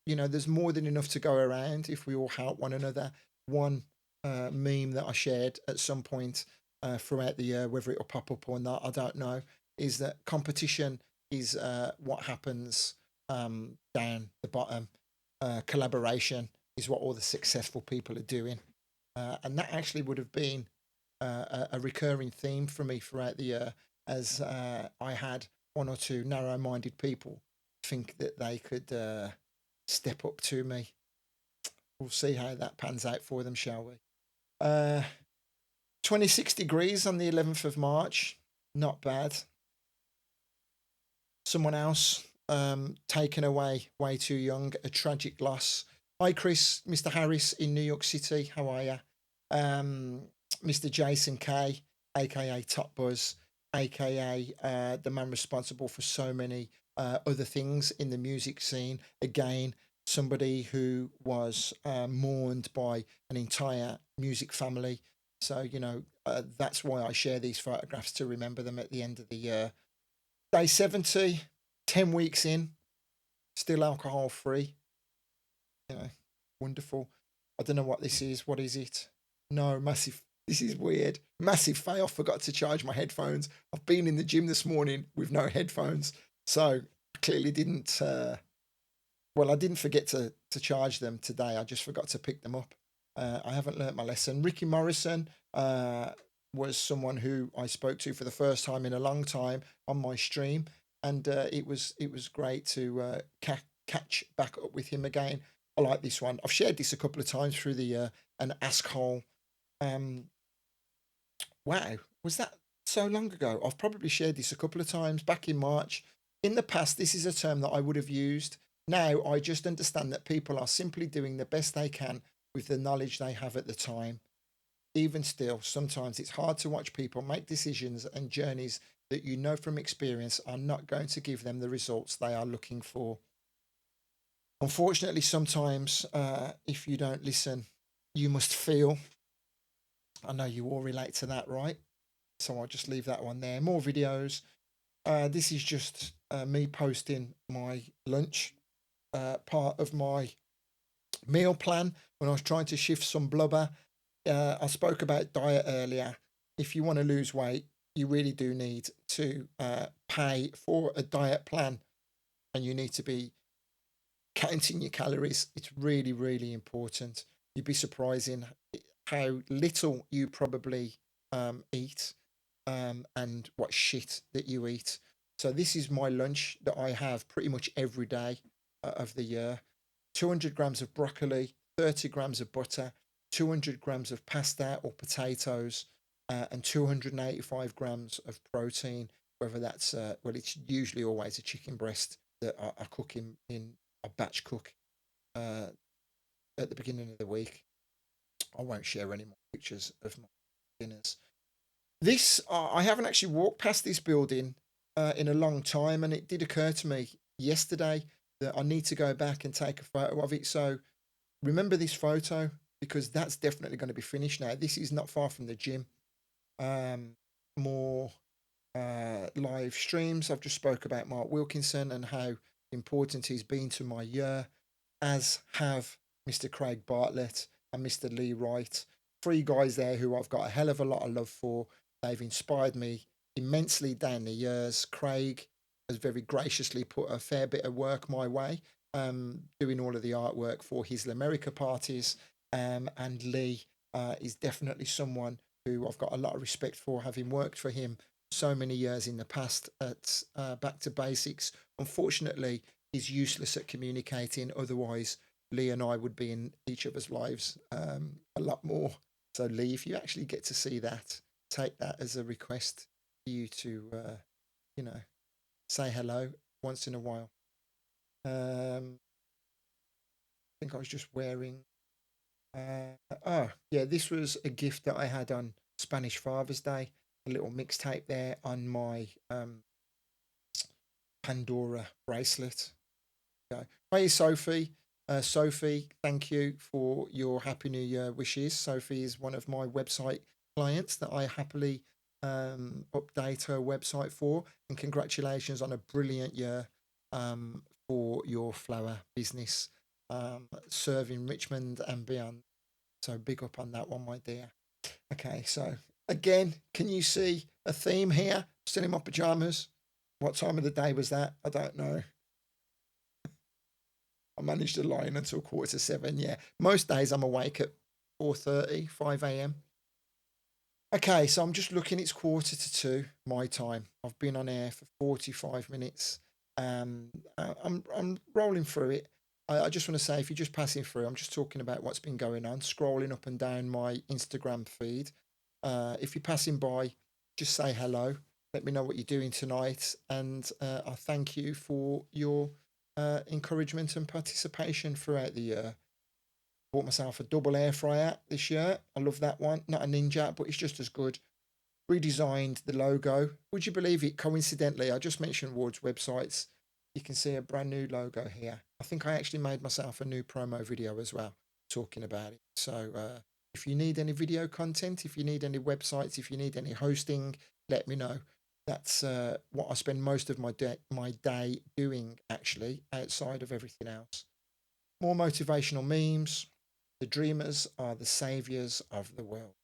there's more than enough to go around if we all help one another. One meme that I shared at some point throughout the year, whether it'll pop up or not, I don't know, is that competition is what happens down the bottom. Collaboration is what all the successful people are doing. And that actually would have been a recurring theme for me throughout the year, as I had one or two narrow-minded people think that they could step up to me. We'll see how that pans out for them, shall we? 26 degrees on the 11th of March. Not bad. Someone else taken away way too young. A tragic loss. Hi, Chris, Mr. Harris in New York City. How are you? Mr. Jason K, aka Top Buzz, aka the man responsible for so many other things in the music scene. Again, somebody who was mourned by an entire music family. So, that's why I share these photographs, to remember them at the end of the year. Day 70, 10 weeks in, still alcohol free. Wonderful. I don't know what this is. What is it? No, massive. This is weird. Massive fail. Forgot to charge my headphones. I've been in the gym this morning with no headphones. So I clearly didn't. I didn't forget to charge them today. I just forgot to pick them up. I haven't learnt my lesson. Ricky Morrison was someone who I spoke to for the first time in a long time on my stream, and it was great to catch back up with him again. I like this one. I've shared this a couple of times through the year. An asshole. Wow, was that so long ago? I've probably shared this a couple of times back in March. In the past, this is a term that I would have used. Now I just understand that people are simply doing the best they can with the knowledge they have at the time. Even still, sometimes it's hard to watch people make decisions and journeys that you know from experience are not going to give them the results they are looking for. Unfortunately, sometimes if you don't listen, you must feel. I know you all relate to that, right? So I'll just leave that one there. More videos. This is just me posting my lunch, part of my meal plan when I was trying to shift some blubber. I spoke about diet earlier. If you want to lose weight, you really do need to pay for a diet plan, and you need to be counting your calories. It's really, really important. You'd be surprising how little you probably eat, and what shit that you eat. So this is my lunch that I have pretty much every day of the year. 200 grams of broccoli, 30 grams of butter, 200 grams of pasta or potatoes, and 285 grams of protein. Whether that's it's usually always a chicken breast that I cook in a batch cook uh, at the beginning of the week. I won't share any more pictures of my dinners. This I haven't actually walked past this building in a long time, and it did occur to me yesterday that I need to go back and take a photo of it. So remember this photo, because that's definitely going to be finished now. This is not far from the gym. More live streams. I've just spoke about Mark Wilkinson and how important he's been to my year, as have Mr. Craig Bartlett and Mr. Lee Wright. Three guys there who I've got a hell of a lot of love for. They've inspired me immensely down the years. Craig has very graciously put a fair bit of work my way, doing all of the artwork for his America parties. And Lee is definitely someone who I've got a lot of respect for, having worked for him so many years in the past at Back to Basics. Unfortunately, he's useless at communicating. Otherwise, Lee and I would be in each other's lives a lot more. So, Lee, if you actually get to see that, take that as a request for you to, say hello once in a while. I think I was just wearing. This was a gift that I had on Spanish Father's Day. A little mixtape there on my Pandora bracelet. Okay. Hey, Sophie. Sophie, thank you for your Happy New Year wishes. Sophie is one of my website clients that I happily update her website for. And congratulations on a brilliant year for your flower business, serving Richmond and beyond. So big up on that one, my dear. Okay, so again, can you see a theme here? Still in my pajamas. What time of the day was that? I don't know. I managed to lie in until 6:45. Yeah, most days I'm awake at 4:30, 5 a.m. Okay, so I'm just looking. It's 1:45 my time. I've been on air for 45 minutes. I'm rolling through it. I just want to say, if you're just passing through, I'm just talking about what's been going on, scrolling up and down my Instagram feed. If you're passing by, just say hello. Let me know what you're doing tonight, and I thank you for your encouragement and participation throughout the year. Bought myself a double air fryer this year. I love that one. Not a Ninja, but it's just as good. Redesigned the logo. Would you believe it? Coincidentally, I just mentioned Ward's websites. You can see a brand new logo here. I think I actually made myself a new promo video as well, talking about it. So if you need any video content, if you need any websites, if you need any hosting, let me know. That's what I spend most of my day doing, actually, outside of everything else. More motivational memes. The dreamers are the saviors of the world.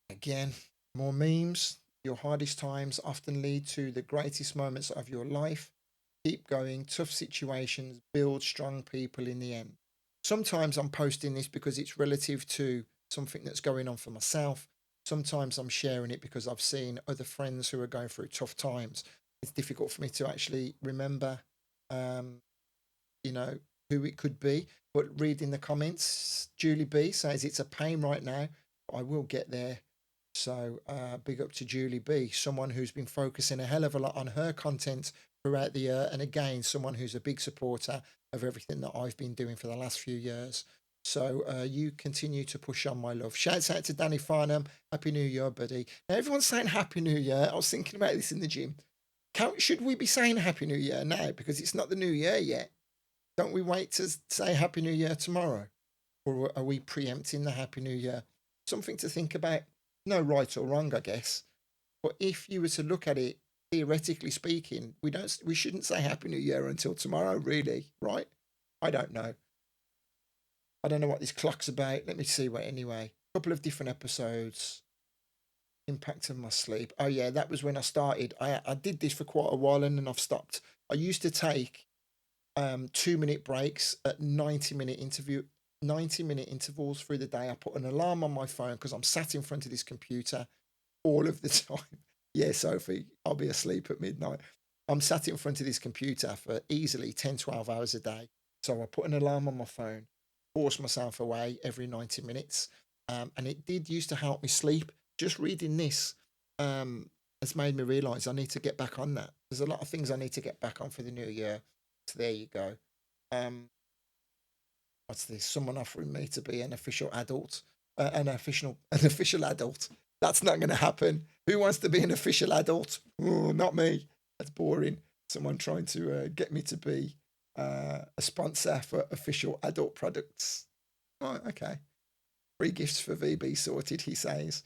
Again, more memes. Your hardest times often lead to the greatest moments of your life. Keep going. Tough situations build strong people in the end. Sometimes I'm posting this because it's relative to something that's going on for myself. Sometimes I'm sharing it because I've seen other friends who are going through tough times. It's difficult for me to actually remember, um, you know, who it could be. But reading the comments, Julie B says it's a pain right now. I will get there. So big up to Julie B, someone who's been focusing a hell of a lot on her content throughout the year. And again, someone who's a big supporter of everything that I've been doing for the last few years. So you continue to push on, my love. Shouts out to Danny Farnham. Happy New Year, buddy. Now, everyone's saying Happy New Year. I was thinking about this in the gym. Should we be saying Happy New Year now? Because it's not the New Year yet. Don't we wait to say Happy New Year tomorrow? Or are we preempting the Happy New Year? Something to think about. No right or wrong, I guess. But if you were to look at it, theoretically speaking, we shouldn't say Happy New Year until tomorrow, really, right? I don't know. I don't know what this clock's about. Let me see what anyway. A couple of different episodes. Impact of my sleep. Oh yeah, that was when I started. I did this for quite a while and then I've stopped. I used to take 2-minute breaks at 90-minute intervals through the day. I put an alarm on my phone because I'm sat in front of this computer all of the time. Yeah, Sophie, I'll be asleep at midnight. I'm sat in front of this computer for easily 10, 12 hours a day. So I put an alarm on my phone, force myself away every 90 minutes. And it did used to help me sleep. Just reading this has made me realize I need to get back on that. There's a lot of things I need to get back on for the new year. So there you go. What's this? Someone offering me to be an official adult, an official adult. That's not going to happen. Who wants to be an official adult? Oh, not me. That's boring. Someone trying to get me to be a sponsor for official adult products. Oh, okay. Free gifts for VB sorted, he says.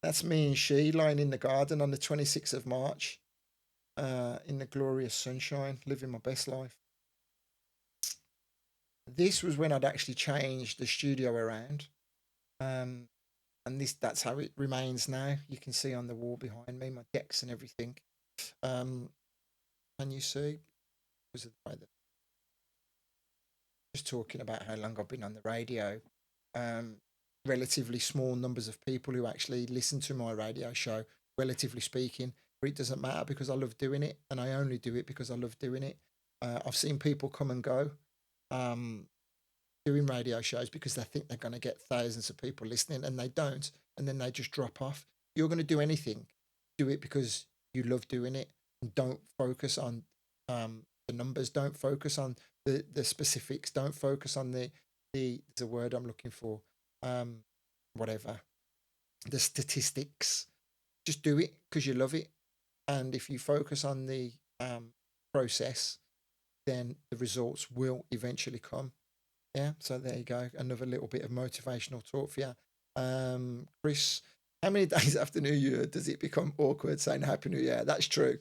That's me and she lying in the garden on the 26th of March in the glorious sunshine, living my best life. This was when I'd actually changed the studio around. And that's how it remains now. You can see on the wall behind me, my decks and everything. Can you see? Was it the way that just talking about how long I've been on the radio? Relatively small numbers of people who actually listen to my radio show, relatively speaking, but it doesn't matter because I love doing it and I only do it because I love doing it. I've seen people come and go doing radio shows because they think they're going to get thousands of people listening and they don't, and then they just drop off. You're going to do anything, do it because you love doing it, and don't focus on the numbers, don't focus on the specifics, don't focus on the there's a word I'm looking for, whatever, the statistics. Just do it because you love it, and if you focus on the process, then the results will eventually come. Yeah, so there you go. Another little bit of motivational talk for you. Chris, how many days after New Year does it become awkward saying Happy New Year? That's true.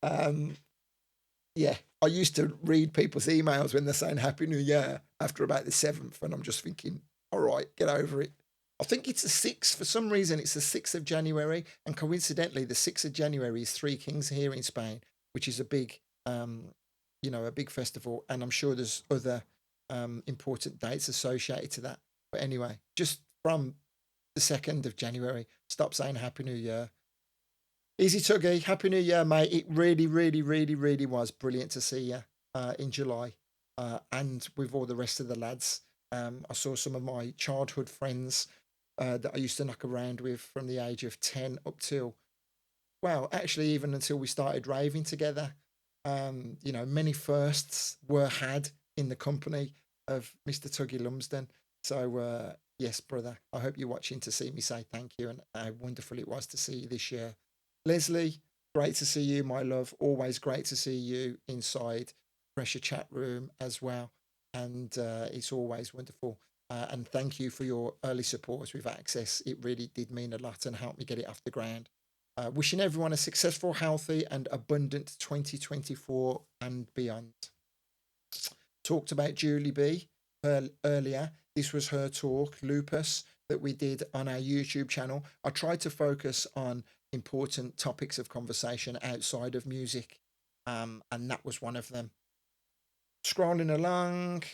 Yeah, I used to read people's emails when they're saying Happy New Year after about the 7th, and I'm just thinking, all right, get over it. I think it's the 6th. For some reason, it's the 6th of January, and coincidentally, the 6th of January is Three Kings here in Spain, which is a big, a big festival, and I'm sure there's other important dates associated to that. But anyway, just from the 2nd of January, stop saying Happy New Year. Easy Tuggy, Happy New Year, mate. It really, really, really, really was brilliant to see you. in July, and with all the rest of the lads. I saw some of my childhood friends that I used to knock around with from the age of 10 up till, well, actually, even until we started raving together. Many firsts were had in the company of Mr. Tuggy Lumsden. So, yes, brother, I hope you're watching to see me say thank you and how wonderful it was to see you this year. Leslie, great to see you, my love. Always great to see you inside Pressure Chat Room as well. And it's always wonderful. And thank you for your early support with Access. It really did mean a lot and helped me get it off the ground. Wishing everyone a successful, healthy, and abundant 2024 and beyond. Talked about Julie B earlier. This was her talk, Lupus, that we did on our YouTube channel. I tried to focus on important topics of conversation outside of music, and that was one of them. Scrolling along,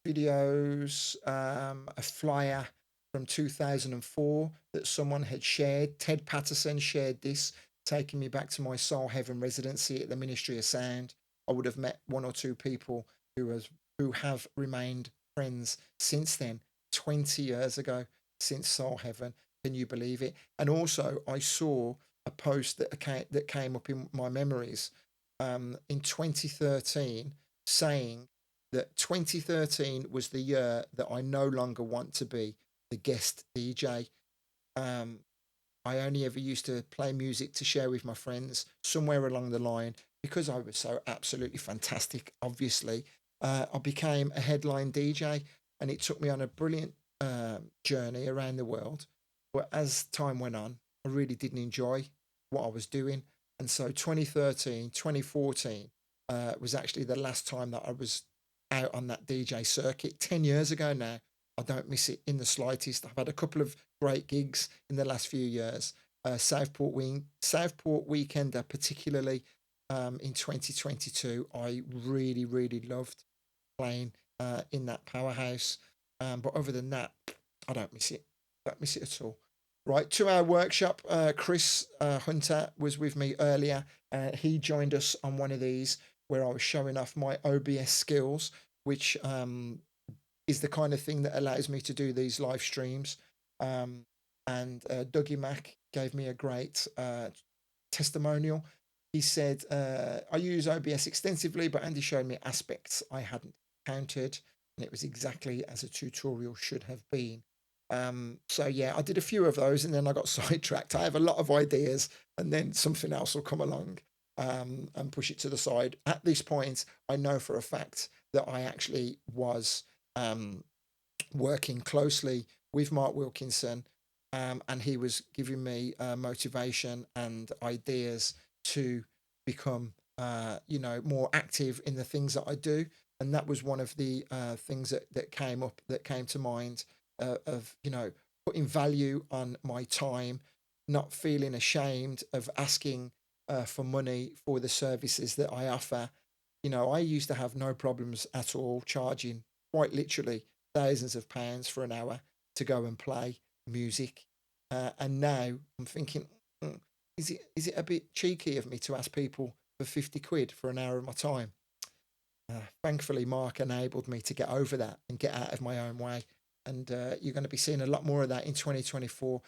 videos, a flyer from 2004 that someone had shared. Ted Patterson shared this, taking me back to my Soul Heaven residency at the Ministry of Sound. I would have met one or two people who have remained friends since then, 20 years ago, since Soul Heaven. Can you believe it? And also, I saw a post that came up in my memories in 2013 saying that 2013 was the year that I no longer want to be the guest DJ. Um, I only ever used to play music to share with my friends. Somewhere along the line, because I was so absolutely fantastic, obviously, I became a headline DJ, and it took me on a brilliant journey around the world. But as time went on, I really didn't enjoy what I was doing. And so 2013, 2014 was actually the last time that I was out on that DJ circuit. 10 years ago now. I don't miss it in the slightest. I've had a couple of great gigs in the last few years. Southport Weekender, particularly in 2022, I really, really loved playing in that powerhouse. But other than that, I don't miss it. Don't miss it at all. Right, 2 hour workshop. Chris Hunter was with me earlier. He joined us on one of these where I was showing off my OBS skills, which is the kind of thing that allows me to do these live streams. And Dougie Mack gave me a great testimonial. He said, I use OBS extensively, but Andy showed me aspects I hadn't encountered, and it was exactly as a tutorial should have been. So yeah, I did a few of those and then I got sidetracked. I have a lot of ideas and then something else will come along and push it to the side. At this point, I know for a fact that I actually was working closely with Mark Wilkinson, and he was giving me motivation and ideas to become, more active in the things that I do. And that was one of the things that came up, that came to mind, of putting value on my time, not feeling ashamed of asking for money for the services that I offer. I used to have no problems at all charging, quite literally, thousands of pounds for an hour to go and play music. And now I'm thinking, "Mm, is it a bit cheeky of me to ask people for 50 quid for an hour of my time?" Thankfully, Mark enabled me to get over that and get out of my own way. And you're going to be seeing a lot more of that in 2024.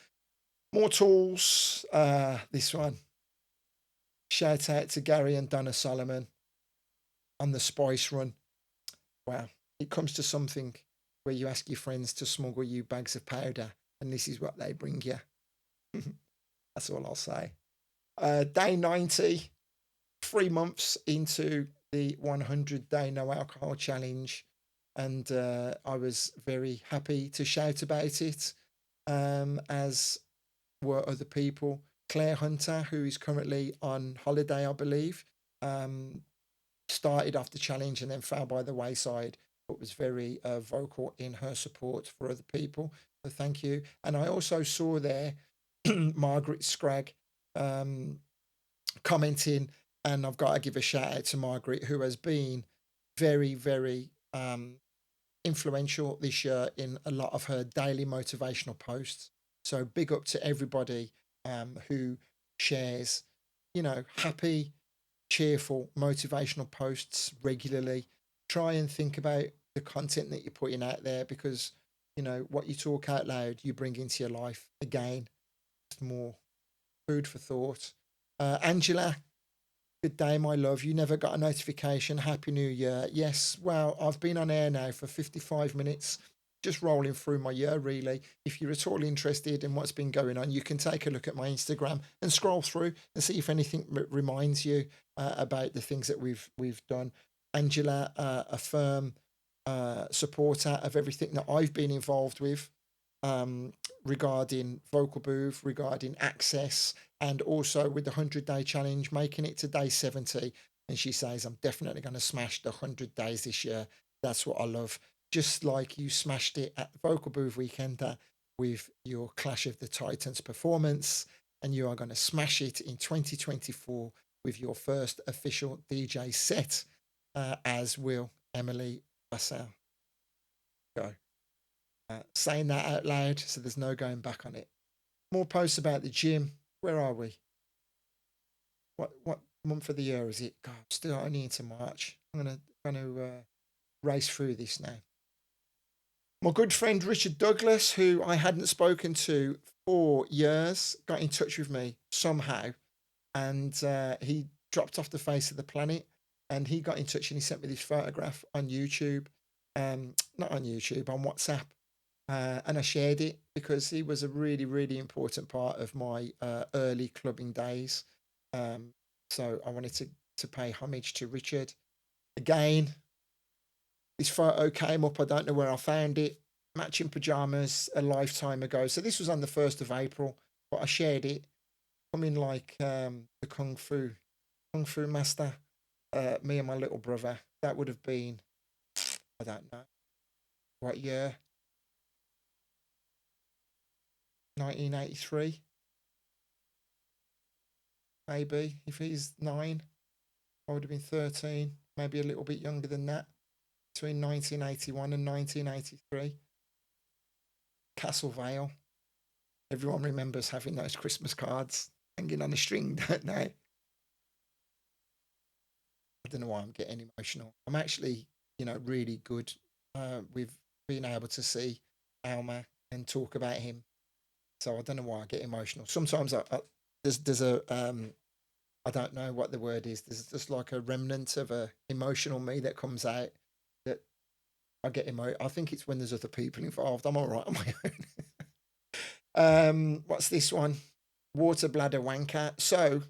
More tools. This one. Shout out to Gary and Donna Solomon on the Spice Run. Wow. It comes to something where you ask your friends to smuggle you bags of powder, and this is what they bring you. That's all I'll say. Day 90, 3 months into the 100-day no alcohol challenge, and I was very happy to shout about it, as were other people. Claire Hunter, who is currently on holiday, I believe, started off the challenge and then fell by the wayside, but was very vocal in her support for other people. So thank you. And I also saw there Margaret Scragg commenting, and I've got to give a shout out to Margaret, who has been very, very influential this year in a lot of her daily motivational posts. So big up to everybody who shares, happy cheerful, motivational posts regularly. Try and think about the content that you're putting out there, because what you talk out loud, you bring into your life. Again, just more food for thought. Angela, good day, my love. You never got a notification. Happy New Year. Yes, well, I've been on air now for 55 minutes, just rolling through my year, really. If you're at all interested in what's been going on, you can take a look at my Instagram and scroll through and see if anything reminds you about the things that we've done. Angela, a firm supporter of everything that I've been involved with, um, regarding Vocal Booth, regarding access, and also with the 100-day challenge, making it to day 70. And she says, I'm definitely going to smash the 100 days this year. That's what I love. Just like you smashed it at the Vocal Booth weekend with your Clash of the Titans performance, and you are going to smash it in 2024 with your first official DJ set, as will Emily Vassell. Go. Saying that out loud, so there's no going back on it. More posts about the gym. Where are we? What month of the year is it? God, I'm still only into March. I'm gonna race through this now. My good friend Richard Douglas, who I hadn't spoken to for years, got in touch with me somehow, and he dropped off the face of the planet. And he got in touch and he sent me this photograph on YouTube, not on YouTube, on WhatsApp. And I shared it because he was a really, really important part of my early clubbing days. Um, so I wanted to pay homage to Richard. Again, this photo came up. I don't know where I found it. Matching pajamas a lifetime ago. So this was on the 1st of April, but I shared it. Coming like the Kung Fu master, me and my little brother. That would have been, I don't know, what year? 1983, maybe. If he's 9, I would have been 13, maybe a little bit younger than that, between 1981 and 1983. Castle Vale. Everyone remembers having those Christmas cards hanging on a string, don't they? I don't know why I'm getting emotional. I'm actually, really good with being able to see Alma and talk about him. So I don't know why I get emotional. Sometimes there's a I don't know what the word is. There's just like a remnant of a emotional me that comes out, that I get I think it's when there's other people involved. I'm all right on my own. What's this one? Water bladder wanker. So,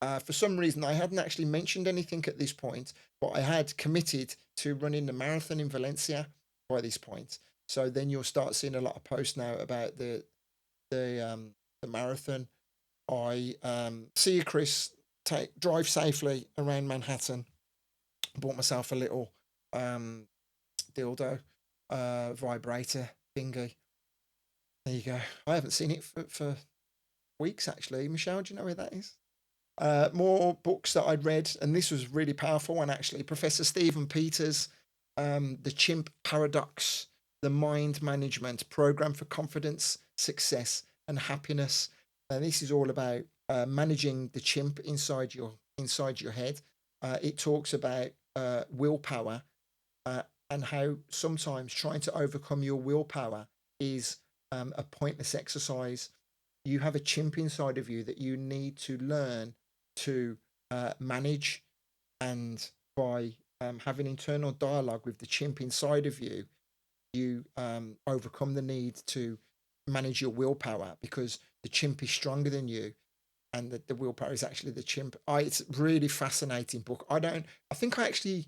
for some reason, I hadn't actually mentioned anything at this point, but I had committed to running the marathon in Valencia by this point. So then you'll start seeing a lot of posts now about the marathon. I see you, Chris. Drive safely around Manhattan. Bought myself a little dildo vibrator thingy. There you go. I haven't seen it for weeks actually. Michelle, do you know where that is? More books that I'd read, and this was really powerful one actually. Professor Stephen Peters, The Chimp Paradox, The Mind Management Program for Confidence, Success, and Happiness. And this is all about managing the chimp inside your head. It talks about willpower, and how sometimes trying to overcome your willpower is a pointless exercise. You have a chimp inside of you that you need to learn to manage, and by having internal dialogue with the chimp inside of you, you overcome the need to manage your willpower, because the chimp is stronger than you, and the willpower is actually the chimp. It's a really fascinating book. I think I actually,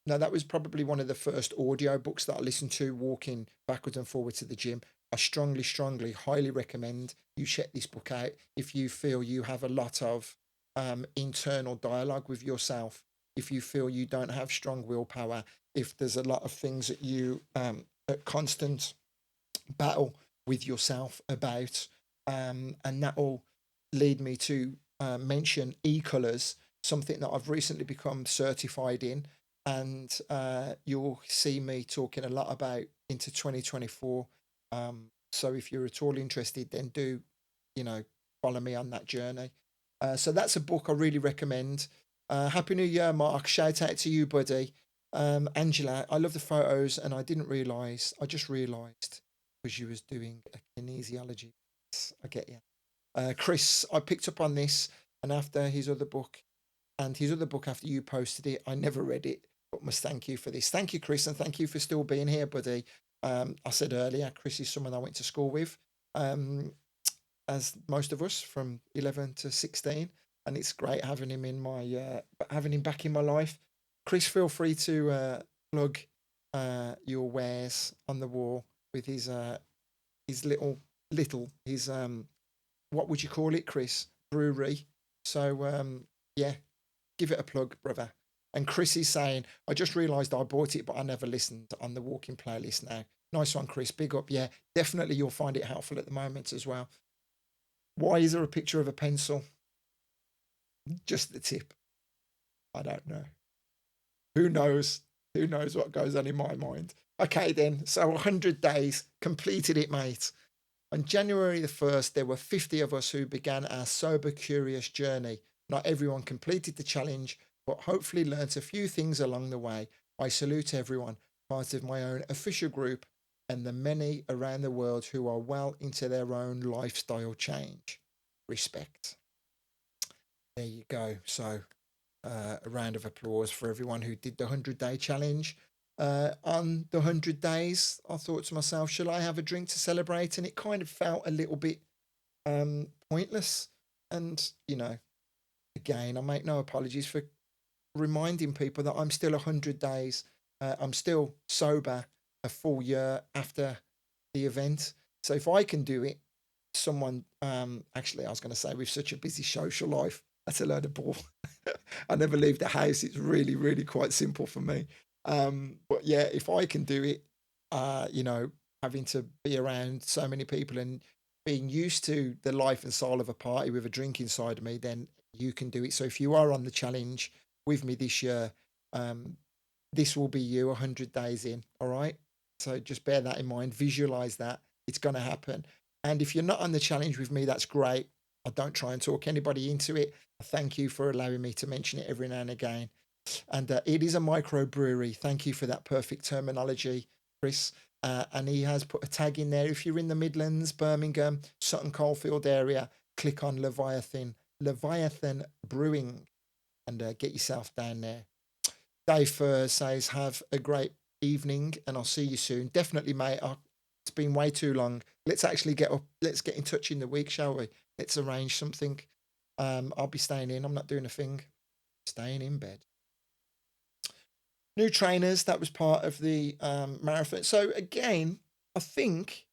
no, that was probably one of the first audio books that I listened to walking backwards and forward to the gym. I strongly, strongly, highly recommend you check this book out if you feel you have a lot of internal dialogue with yourself, if you feel you don't have strong willpower, if there's a lot of things that you at constant battle with yourself about, and that will lead me to mention e-colors, something that I've recently become certified in, and you'll see me talking a lot about into 2024. So if you're at all interested, then do, follow me on that journey. So that's a book I really recommend. Happy New Year, Mark. Shout out to you, buddy. Angela, I love the photos, and I didn't realise. I just realised because you was doing a kinesiology. Yes, I get you. Chris, I picked up on this, and after his other book, after you posted it, I never read it, but must thank you for this. Thank you, Chris, and thank you for still being here, buddy. I said earlier, Chris is someone I went to school with, um, as most of us from 11 to 16, and it's great having him in my having him back in my life. Chris, feel free to plug your wares on the wall with his little his what would you call it, Chris? Brewery. So yeah, give it a plug, brother. And Chris is saying, I just realised I bought it, but I never listened on the walking playlist now. Nice one, Chris. Big up. Yeah, definitely you'll find it helpful at the moment as well. Why is there a picture of a pencil? Just the tip. I don't know. Who knows? Who knows what goes on in my mind? Okay, then. So 100 days. Completed it, mate. On January the 1st, there were 50 of us who began our sober, curious journey. Not everyone completed the challenge, but hopefully learnt a few things along the way. I salute everyone, part of my own official group, and the many around the world who are well into their own lifestyle change. Respect. There you go. So, a round of applause for everyone who did the 100-day challenge. On the 100 days, I thought to myself, shall I have a drink to celebrate? And it kind of felt a little bit pointless. And, again, I make no apologies for reminding people that I'm still 100 days. I'm still sober a full year after the event. So if I can do it, someone, actually, I was going to say, with such a busy social life, that's a load of bull. I never leave the house. It's really, really quite simple for me. But yeah, if I can do it, having to be around so many people and being used to the life and soul of a party with a drink inside of me, then you can do it. So if you are on the challenge with me this year, um, this will be you 100 days in. All right. So just bear that in mind, visualize that it's going to happen. And if you're not on the challenge with me, that's great. I don't try and talk anybody into it. Thank you for allowing me to mention it every now and again. And it is a microbrewery. Thank you for that perfect terminology, Chris. And he has put a tag in there. If you're in the Midlands, Birmingham, Sutton Coldfield area, click on Leviathan Brewing, and get yourself down there. Dave Fur says, have a great evening and I'll see you soon. Definitely, mate. It's been way too long. Let's actually get up. Let's get in touch in the week, shall we? Let's arrange something. I'll be staying in. I'm not doing a thing. Staying in bed. New trainers. That was part of the marathon. So again, I think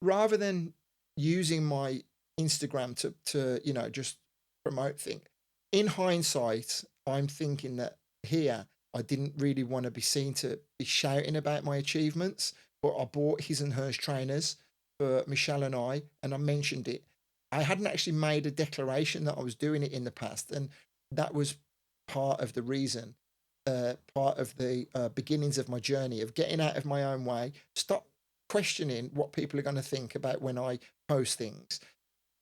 rather than using my Instagram to just promote things, in hindsight, I'm thinking that here I didn't really want to be seen to be shouting about my achievements, but I bought his and hers trainers for Michelle and I mentioned it. I hadn't actually made a declaration that I was doing it in the past, and that was part of the reason, part of the beginnings of my journey of getting out of my own way. Stop questioning what people are going to think about when I post things.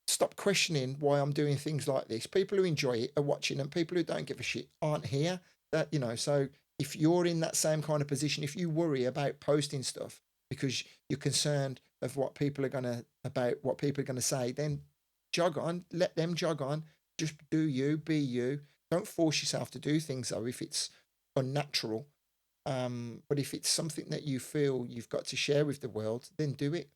Stop questioning why I'm doing things like this. People who enjoy it are watching, and people who don't give a shit aren't here. So if you're in that same kind of position, if you worry about posting stuff because you're concerned of what people are gonna about what people are gonna say, then jog on, let them jog on. Just do you, be you. Don't force yourself to do things though if it's unnatural. But if it's something that you feel you've got to share with the world, then do it.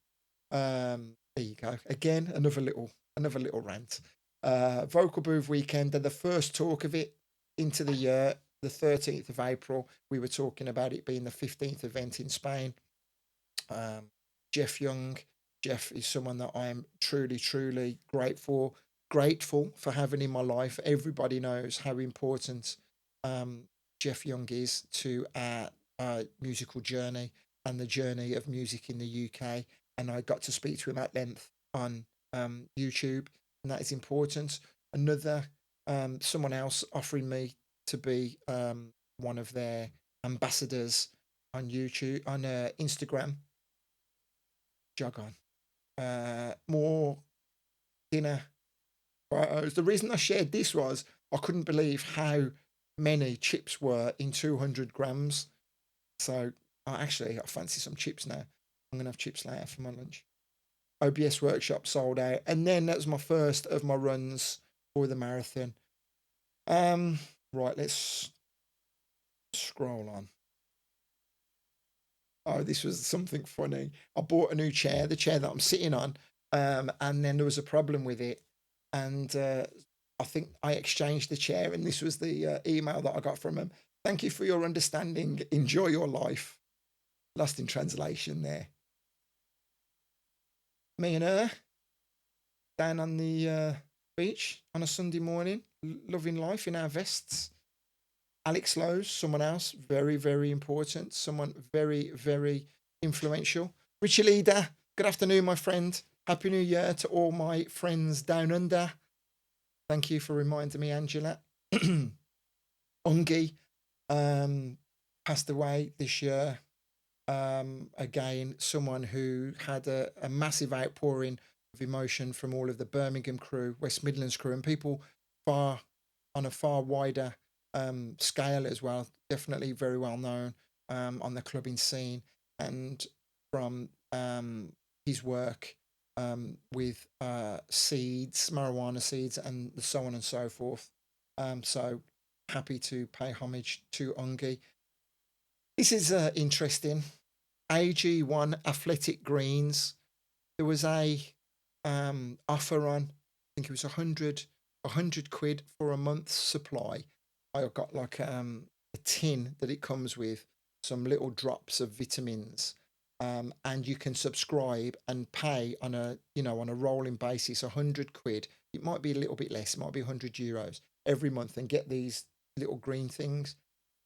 There you go. Again, another little rant. Vocal Booth weekend and the first talk of it into the year, the 13th of April. We were talking about it being the 15th event in Spain. Jeff Young. Jeff is someone that I am truly, truly grateful for having in my life. Everybody knows how important um, Jeff Young is to our musical journey and the journey of music in the UK. And I got to speak to him at length on YouTube, and that is important. Another someone else offering me to be one of their ambassadors on YouTube, on Instagram. Jog on. More dinner photos. The reason I shared this was I couldn't believe how many chips were in 200 grams. So I fancy some chips now. I'm going to have chips later for my lunch. OBS Workshop sold out. And then that was my first of my runs for the marathon. Right, let's scroll on. Oh, this was something funny. I bought a new chair, the chair that I'm sitting on, and then there was a problem with it. And I think I exchanged the chair, and this was the email that I got from him. Thank you for your understanding. Enjoy your life. Lost in translation there. Me and her down on the beach on a Sunday morning, loving life in our vests. Alex Lowe's, someone else, very, very important, someone very, very influential. Richie Leader, good afternoon, my friend. Happy New Year to all my friends down under. Thank you for reminding me, Angela. Ungi passed away this year. Again, someone who had a massive outpouring of emotion from all of the Birmingham crew, West Midlands crew, and people on a far wider scale as well. Definitely very well known on the clubbing scene, and from his work with seeds, marijuana seeds, and so on and so forth. So happy to pay homage to Ungi. This is interesting. AG1 Athletic Greens. There was a offer on. I think it was 100 quid for a month's supply. I got like a tin that it comes with, some little drops of vitamins, and you can subscribe and pay on a rolling basis. 100 quid. It might be a little bit less. It might be 100 euros every month, and get these little green things.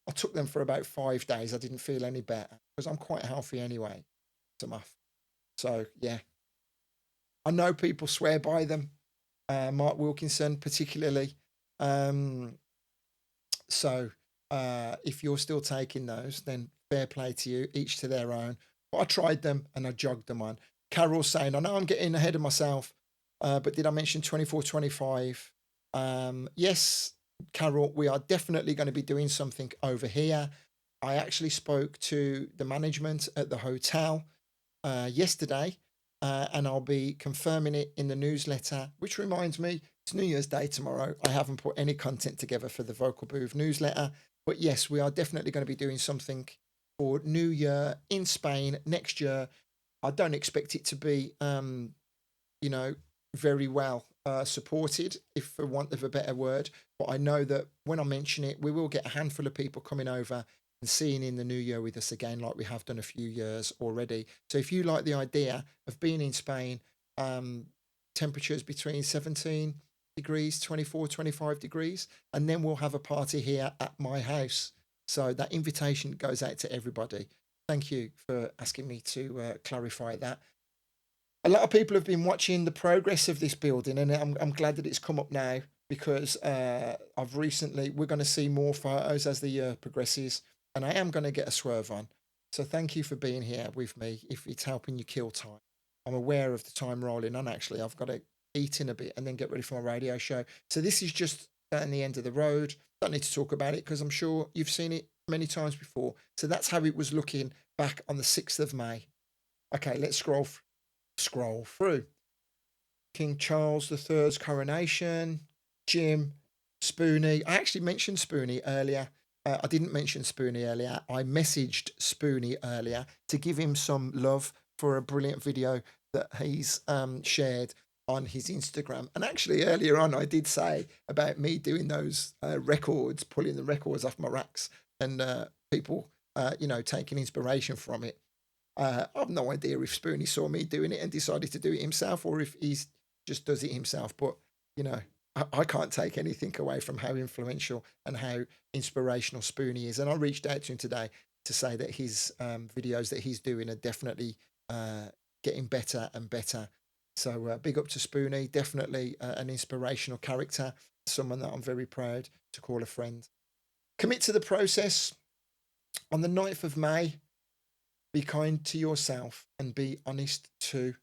I took them for about 5 days. I didn't feel any better because I'm quite healthy anyway. So yeah, I know people swear by them. Mark Wilkinson particularly. So if you're still taking those, then fair play to you. Each to their own. But I tried them and I jogged them on. Carol's saying, I know I'm getting ahead of myself, but did I mention 24-25? Yes, Carol, we are definitely going to be doing something over here. I actually spoke to the management at the hotel yesterday, and I'll be confirming it in the newsletter, which reminds me, it's New Year's Day tomorrow. I haven't put any content together for the Vocal Booth newsletter, but yes, we are definitely going to be doing something for New Year in Spain next year. I don't expect it to be, very well supported, if for want of a better word. But I know that when I mention it, we will get a handful of people coming over and seeing in the new year with us again, like we have done a few years already. So if you like the idea of being in Spain, temperatures between 17 degrees, 24, 25 degrees, and then we'll have a party here at my house. So that invitation goes out to everybody. Thank you for asking me to clarify that. A lot of people have been watching the progress of this building, and I'm glad that it's come up now because we're going to see more photos as the year progresses, and I am going to get a swerve on. So thank you for being here with me. If it's helping you kill time, I'm aware of the time rolling on. Actually, I've got to eat in a bit and then get ready for my radio show. So this is just down the end of the road. Don't need to talk about it because I'm sure you've seen it many times before. So that's how it was looking back on the 6th of May. Okay, let's scroll through. King Charles III's coronation, Jim, Spoonie. I actually mentioned Spoonie earlier. I didn't mention Spoonie earlier. I messaged Spoonie earlier to give him some love for a brilliant video that he's shared on his Instagram. And actually, earlier on, I did say about me doing those records, pulling the records off my racks, and people, taking inspiration from it. I've no idea if Spoonie saw me doing it and decided to do it himself, or if he just does it himself. But I can't take anything away from how influential and how inspirational Spoonie is. And I reached out to him today to say that his videos that he's doing are definitely getting better and better. So big up to Spoonie. Definitely an inspirational character, someone that I'm very proud to call a friend. Commit to the process. On the 9th of May, be kind to yourself and be honest too.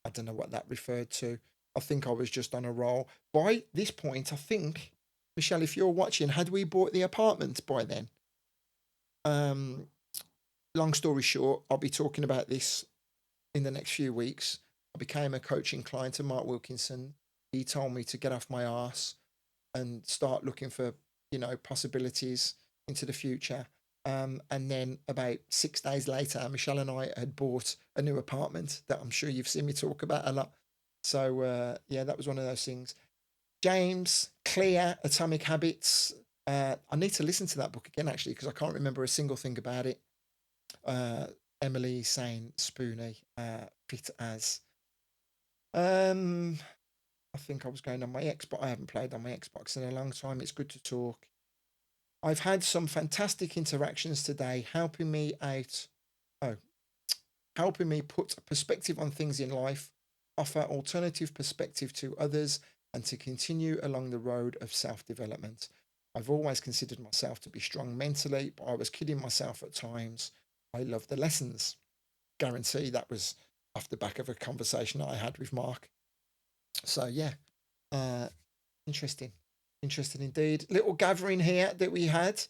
I don't know what that referred to. I think I was just on a roll. By this point, I think Michelle, if you're watching, had we bought the apartment by then? Um, Long story short, I'll be talking about this in the next few weeks. I became a coaching client of Mark Wilkinson. He told me to get off my arse and start looking for, possibilities into the future. And then about 6 days later, Michelle and I had bought a new apartment that I'm sure you've seen me talk about a lot. So yeah, that was one of those things. James Clear, Atomic Habits. I need to listen to that book again actually because I can't remember a single thing about it. Uh, Emily saying Spoonie, fit as. Um, I think I was going on my Xbox. I haven't played on my Xbox in a long time. It's good to talk. I've had some fantastic interactions today, helping me out. Oh, helping me put perspective on things in life, offer alternative perspective to others, and to continue along the road of self development. I've always considered myself to be strong mentally, but I was kidding myself at times. I love the lessons. Guarantee that was off the back of a conversation I had with Mark. So, yeah, uh, interesting. Interesting indeed. Little gathering here that we had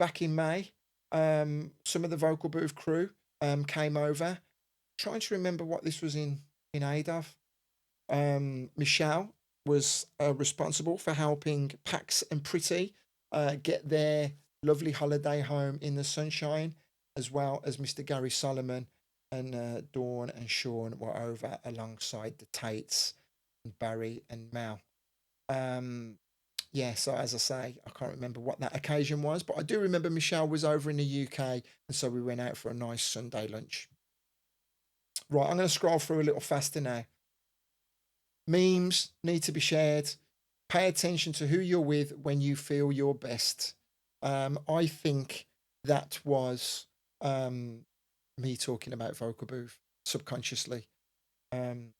back in May. Some of the vocal booth crew came over. Trying to remember what this was in aid of. Michelle was responsible for helping Pax and Pretty get their lovely holiday home in the sunshine, as well as Mr. Gary Solomon and Dawn and Sean were over alongside the Tates and Barry and Mel. Um, yeah, so as I say, I can't remember what that occasion was, but I do remember Michelle was over in the UK, and so we went out for a nice Sunday lunch. Right, I'm going to scroll through a little faster now. Memes need to be shared. Pay attention to who you're with when you feel your best. I think that was um, me talking about vocal booth subconsciously. Um,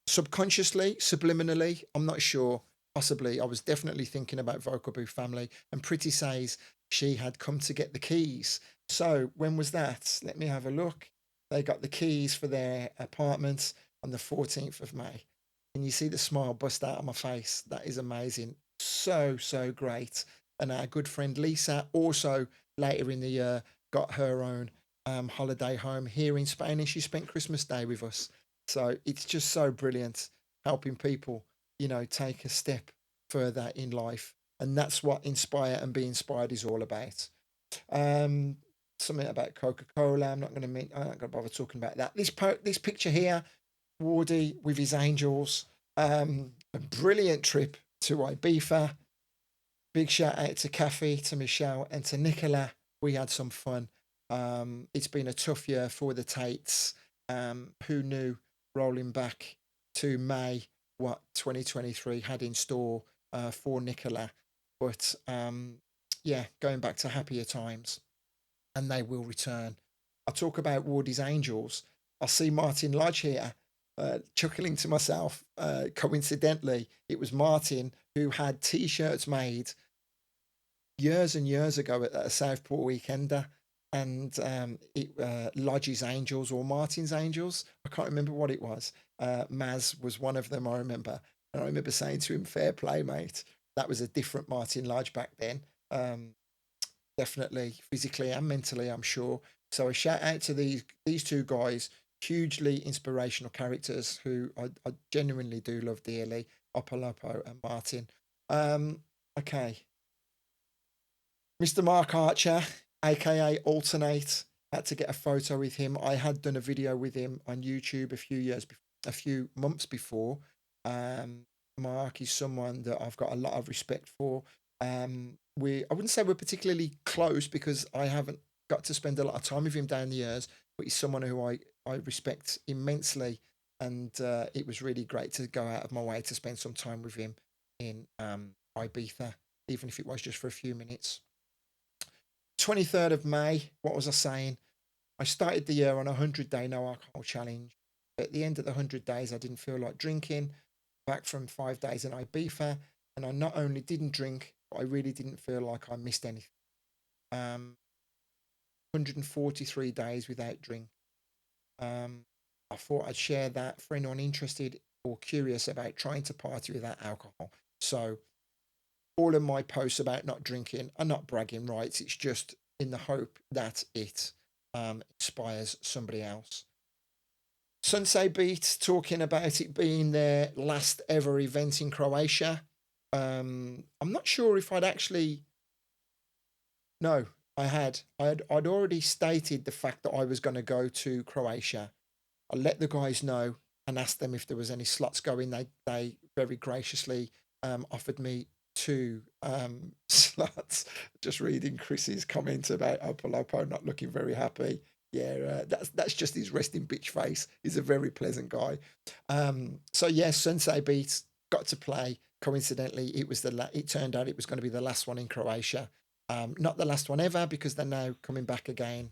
Subconsciously, subliminally, I'm not sure. Possibly, I was definitely thinking about vocal booth family. And Pretty says she had come to get the keys. So when was that? Let me have a look. They got the keys for their apartment on the 14th of May. And you see the smile bust out of my face. That is amazing. So, so great. And our good friend Lisa also later in the year got her own holiday home here in Spain, and she spent Christmas Day with us. So it's just so brilliant helping people, take a step further in life. And that's what Inspire and Be Inspired is all about. Um, Something about Coca Cola. I'm not going to bother talking about that. This picture here, Wardy with his angels. A brilliant trip to Ibiza. Big shout out to Kathy, to Michelle, and to Nicola. We had some fun. It's been a tough year for the Tates. Who knew, rolling back to May, what 2023 had in store for Nicola? But yeah, going back to happier times, and they will return. I talk about Wardy's Angels. I see Martin Lodge here, chuckling to myself. Coincidentally, it was Martin who had t shirts made years and years ago at a Southport Weekender, and it Lodge's Angels or Martin's Angels. I can't remember what it was. Maz was one of them. I remember, and I remember saying to him, "Fair play, mate." That was a different Martin Lodge back then. Definitely physically and mentally, I'm sure. So a shout out to these two guys, hugely inspirational characters who I genuinely do love dearly. Opolopo and Martin. Okay, Mr. Mark Archer, aka Alternate, had to get a photo with him. I had done a video with him on YouTube a few months before. Mark is someone that I've got a lot of respect for. I wouldn't say we're particularly close because I haven't got to spend a lot of time with him down the years, but he's someone who I respect immensely, and it was really great to go out of my way to spend some time with him in Ibiza, even if it was just for a few minutes. 23rd of May, what was I saying? I started the year on a 100-day no alcohol challenge. At the end of the 100 days, I didn't feel like drinking. Back from 5 days in Ibiza, and I not only didn't drink, but I really didn't feel like I missed anything. 143 days without drink. I thought I'd share that for anyone interested or curious about trying to party without alcohol. So all of my posts about not drinking are not bragging rights. It's just in the hope that it inspires somebody else. Sunset Beat talking about it being their last ever event in Croatia. I'm not sure if I'd actually. No, I had. I'd already stated the fact that I was going to go to Croatia. I let the guys know and asked them if there was any slots going. They very graciously offered me two slots. Just reading Chris's comment about Opolopo not looking very happy. Yeah, that's just his resting bitch face. He's a very pleasant guy. So yes, Sunset Beat got to play. Coincidentally, it turned out it was going to be the last one in Croatia. Not the last one ever, because they're now coming back again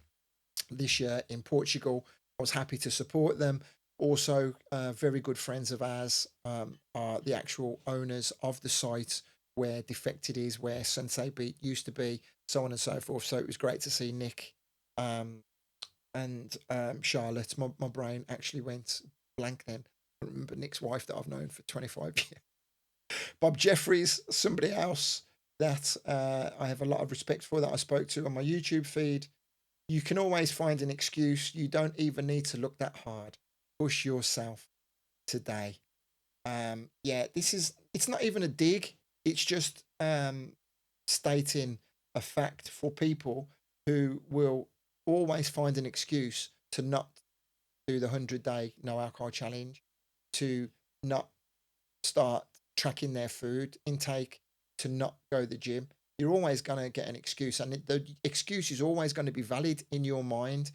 this year in Portugal. I was happy to support them. Also, very good friends of ours are the actual owners of the site where Defected is, where Sunset Beat used to be, so on and so forth. So it was great to see Nick and Charlotte. My brain actually went blank then. I remember Nick's wife that I've known for 25 years. Bob Jeffries, somebody else that I have a lot of respect for, that I spoke to on my YouTube feed. You can always find an excuse. You don't even need to look that hard. Push yourself today. Yeah, it's not even a dig. It's just stating a fact for people who will always find an excuse to not do the 100-day no alcohol challenge, to not start tracking their food intake, to not go to the gym. You're always going to get an excuse, and the excuse is always going to be valid in your mind.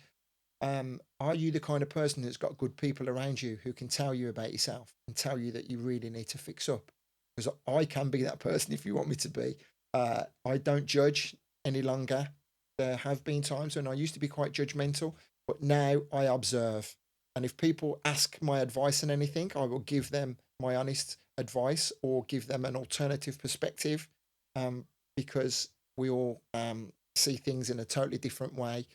Are you the kind of person that's got good people around you who can tell you about yourself and tell you that you really need to fix up? Because I can be that person if you want me to be. I don't judge any longer. There have been times when I used to be quite judgmental, but now I observe. And if people ask my advice on anything, I will give them my honest advice or give them an alternative perspective, because we all see things in a totally different way.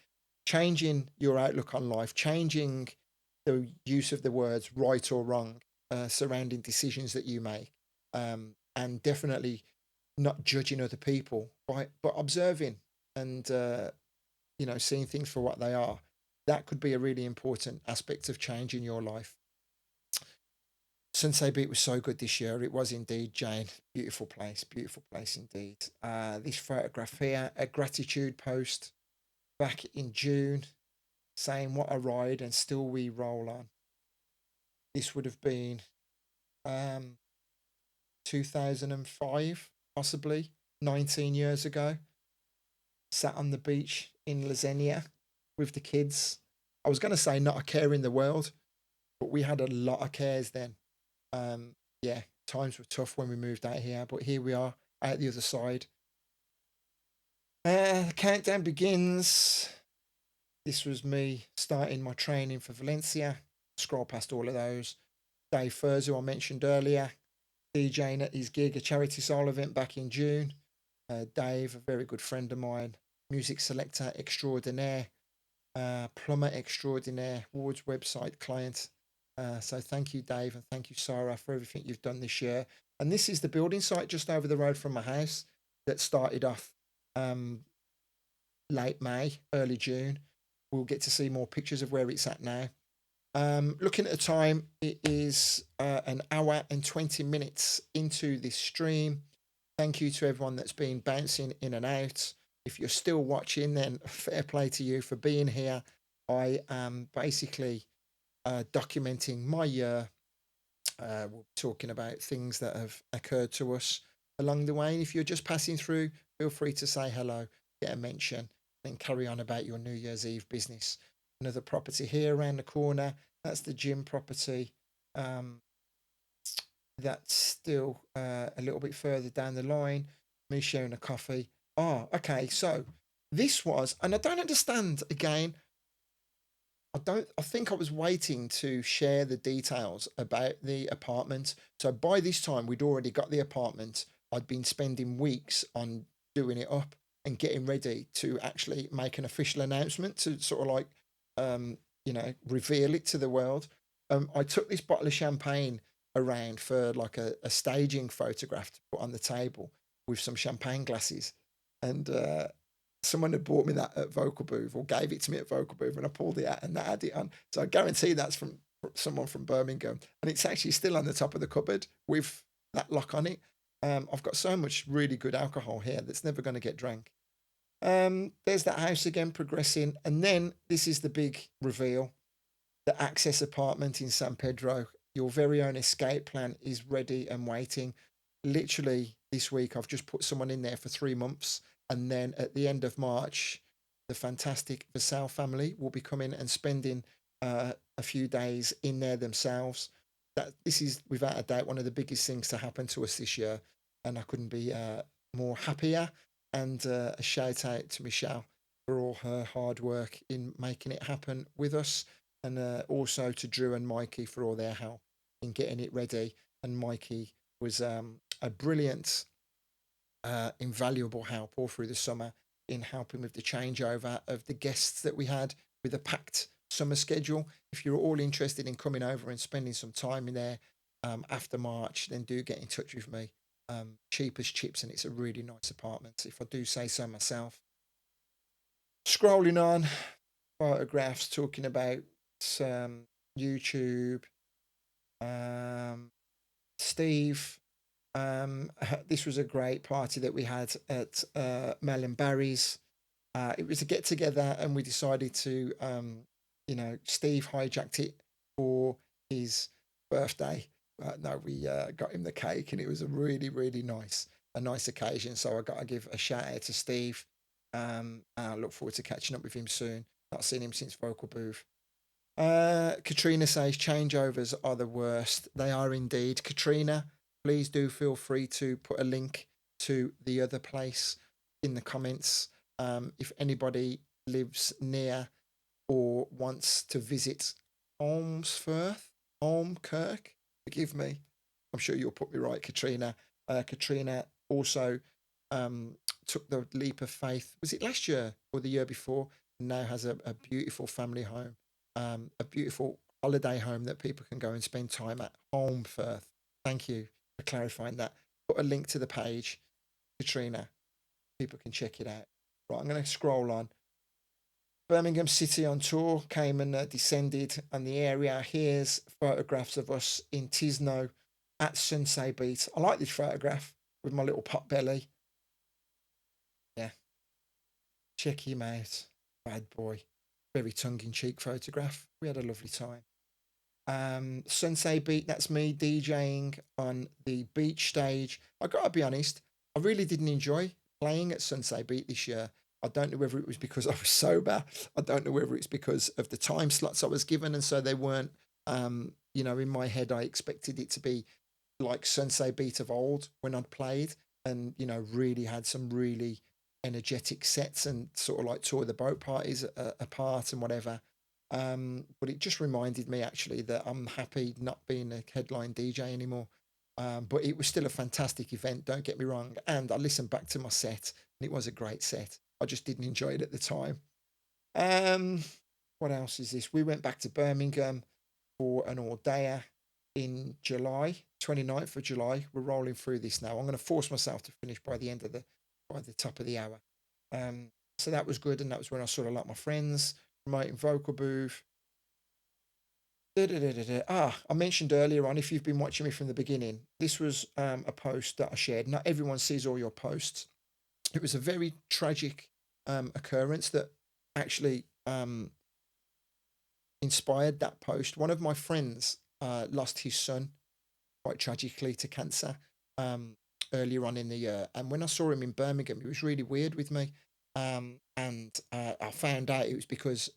Changing your outlook on life, changing the use of the words right or wrong surrounding decisions that you make, and definitely not judging other people but observing and seeing things for what they are. That could be a really important aspect of change in your life. Sunset Beat was so good this year. It was indeed, Jane. Beautiful place indeed. This photograph here, a gratitude post back in June, saying what a ride and still we roll on. This would have been 2005, possibly 19 years ago. Sat on the beach in Lasenia with the kids. I was going to say not a care in the world, but we had a lot of cares then. Yeah, times were tough when we moved out here, but here we are out the other side. The countdown begins. This was me starting my training for Valencia. Scroll past all of those. Dave Furs, who I mentioned earlier, DJing at his gig, a charity soul event back in June. Dave, a very good friend of mine, music selector extraordinaire, plumber extraordinaire, Ward's website client. So thank you, Dave, and thank you, Sarah, for everything you've done this year. And this is the building site just over the road from my house that started off late May, early June. We'll get to see more pictures of where it's at now. Looking at the time, it is an hour and 20 minutes into this stream. Thank you to everyone that's been bouncing in and out. If you're still watching, then fair play to you for being here. I am basically documenting my year. We're talking about things that have occurred to us along the way. And if you're just passing through, feel free to say hello, get a mention, then carry on about your New Year's Eve business. Another property here around the corner. That's the gym property. That's still a little bit further down the line. Me sharing a coffee. Oh, okay. So this was, and I don't understand again. I think I was waiting to share the details about the apartment. So by this time, we'd already got the apartment. I'd been spending weeks on doing it up and getting ready to actually make an official announcement to sort of like, reveal it to the world. I took this bottle of champagne around for like a staging photograph to put on the table. with some champagne glasses, and someone had bought me that at Vocal Booth, or gave it to me at Vocal Booth, and I pulled it out and that had it on. So I guarantee that's from someone from Birmingham, and it's actually still on the top of the cupboard with that lock on it. I've got so much really good alcohol here that's never going to get drank. There's that house again progressing, and then this is the big reveal: the Access apartment in San Pedro. Your very own escape plan is ready and waiting. Literally this week, I've just put someone in there for 3 months, and then at the end of March, the fantastic Vassal family will be coming and spending a few days in there themselves. That this is without a doubt one of the biggest things to happen to us this year, and I couldn't be more happier. And a shout out to Michelle for all her hard work in making it happen with us, and also to Drew and Mikey for all their help in getting it ready. And Mikey was a brilliant, invaluable help all through the summer in helping with the changeover of the guests that we had with a packed summer schedule. If you're all interested in coming over and spending some time in there after March, then do get in touch with me. Cheap as chips, and it's a really nice apartment, if I do say so myself. Scrolling on, photographs talking about YouTube. Steve, this was a great party that we had at Mel and Barry's. It was a get together, and we decided to, Steve hijacked it for his birthday. No, we got him the cake, and it was a really, really nice occasion. So I got to give a shout out to Steve. I look forward to catching up with him soon. Not seen him since Vocal Booth. Katrina says changeovers are the worst. They are indeed. Katrina, please do feel free to put a link to the other place in the comments. If anybody lives near or wants to visit Ormsfirth, Ormkirk, forgive me. I'm sure you'll put me right, Katrina. Katrina also took the leap of faith. Was it last year or the year before? Now has a beautiful family home, a beautiful holiday home that people can go and spend time at. Holmfirth. Thank you for clarifying that. Put a link to the page, Katrina. People can check it out. Right, I'm going to scroll on. Birmingham City on tour came and descended on the area. Here's photographs of us in Tisno at Sunsay Beat. I like this photograph with my little pot belly. Yeah, check him out. Bad boy. Very tongue-in-cheek photograph. We had a lovely time. Sunsay Beat, that's me DJing on the beach stage. I gotta be honest, I really didn't enjoy playing at Sunsay Beat this year. I don't know whether it was because I was sober. I don't know whether it's because of the time slots I was given, and so they weren't. In my head, I expected it to be like Sunsay Beat of old when I'd played, and really had some really energetic sets and sort of like tore the boat parties apart and whatever. But it just reminded me actually that I'm happy not being a headline DJ anymore. But it was still a fantastic event, don't get me wrong. And I listened back to my set, and it was a great set. I just didn't enjoy it at the time. What else is this? We went back to Birmingham for an all-dayer in July, 29th of July. We're rolling through this now. I'm going to force myself to finish by the top of the hour. So that was good, and that was when I sort of like my friends promoting Vocal Booth. I mentioned earlier on, if you've been watching me from the beginning, this was a post that I shared. Not everyone sees all your posts. It was a very tragic occurrence that actually inspired that post. One of my friends lost his son quite tragically to cancer earlier on in the year. And when I saw him in Birmingham, it was really weird with me. And I found out it was because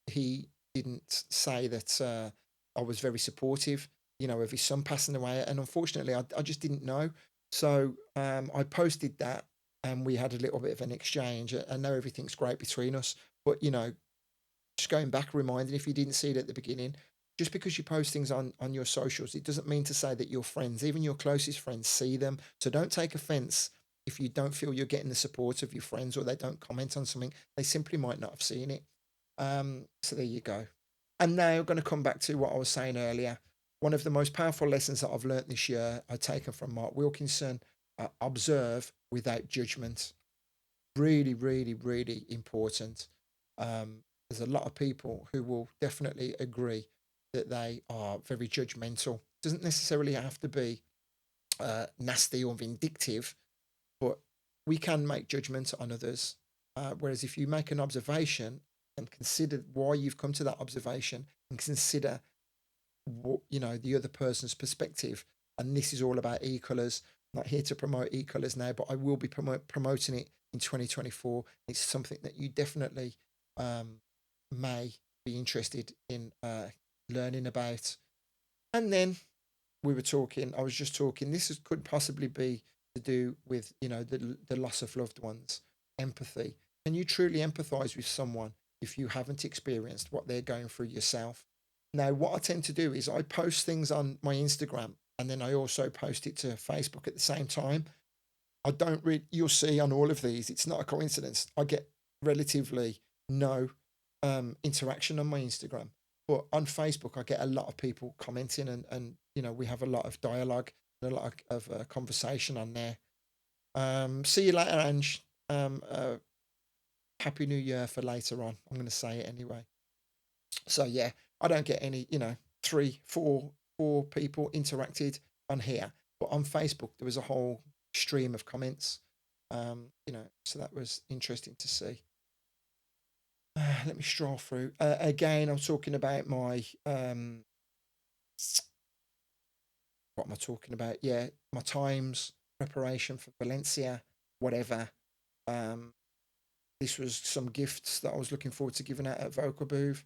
he didn't say that I was very supportive, of his son passing away. And unfortunately, I just didn't know. So I posted that, and we had a little bit of an exchange. I know everything's great between us, but, just going back, reminding, if you didn't see it at the beginning, just because you post things on your socials, it doesn't mean to say that your friends, even your closest friends, see them. So don't take offense if you don't feel you're getting the support of your friends, or they don't comment on something. They simply might not have seen it. So there you go. And now I'm going to come back to what I was saying earlier. One of the most powerful lessons that I've learnt this year, I've taken from Mark Wilkinson. observe without judgment. Really, really, really important. There's a lot of people who will definitely agree that they are very judgmental. Doesn't necessarily have to be nasty or vindictive, but we can make judgments on others. Whereas if you make an observation and consider why you've come to that observation and consider what, the other person's perspective, and this is all about e-colors. I'm not here to promote e-colors now, but I will be promoting it in 2024. It's something that you definitely may be interested in learning about. And then I was just talking, could possibly be to do with, the loss of loved ones. Empathy. Can you truly empathize with someone if you haven't experienced what they're going through yourself? Now, what I tend to do is I post things on my Instagram, and then I also post it to Facebook at the same time. I don't really, you'll see on all of these, it's not a coincidence. I get relatively no interaction on my Instagram. But on Facebook, I get a lot of people commenting, and we have a lot of dialogue and a lot of conversation on there. See you later, Ange. Happy New Year for later on. I'm going to say it anyway. So yeah, I don't get any, three, four people interacted on here, but on Facebook there was a whole stream of comments. So that was interesting to see. Let me stroll through. Again, I'm talking about my what am I talking about? Yeah, my times, preparation for Valencia, whatever. This was some gifts that I was looking forward to giving out at Vocal Booth.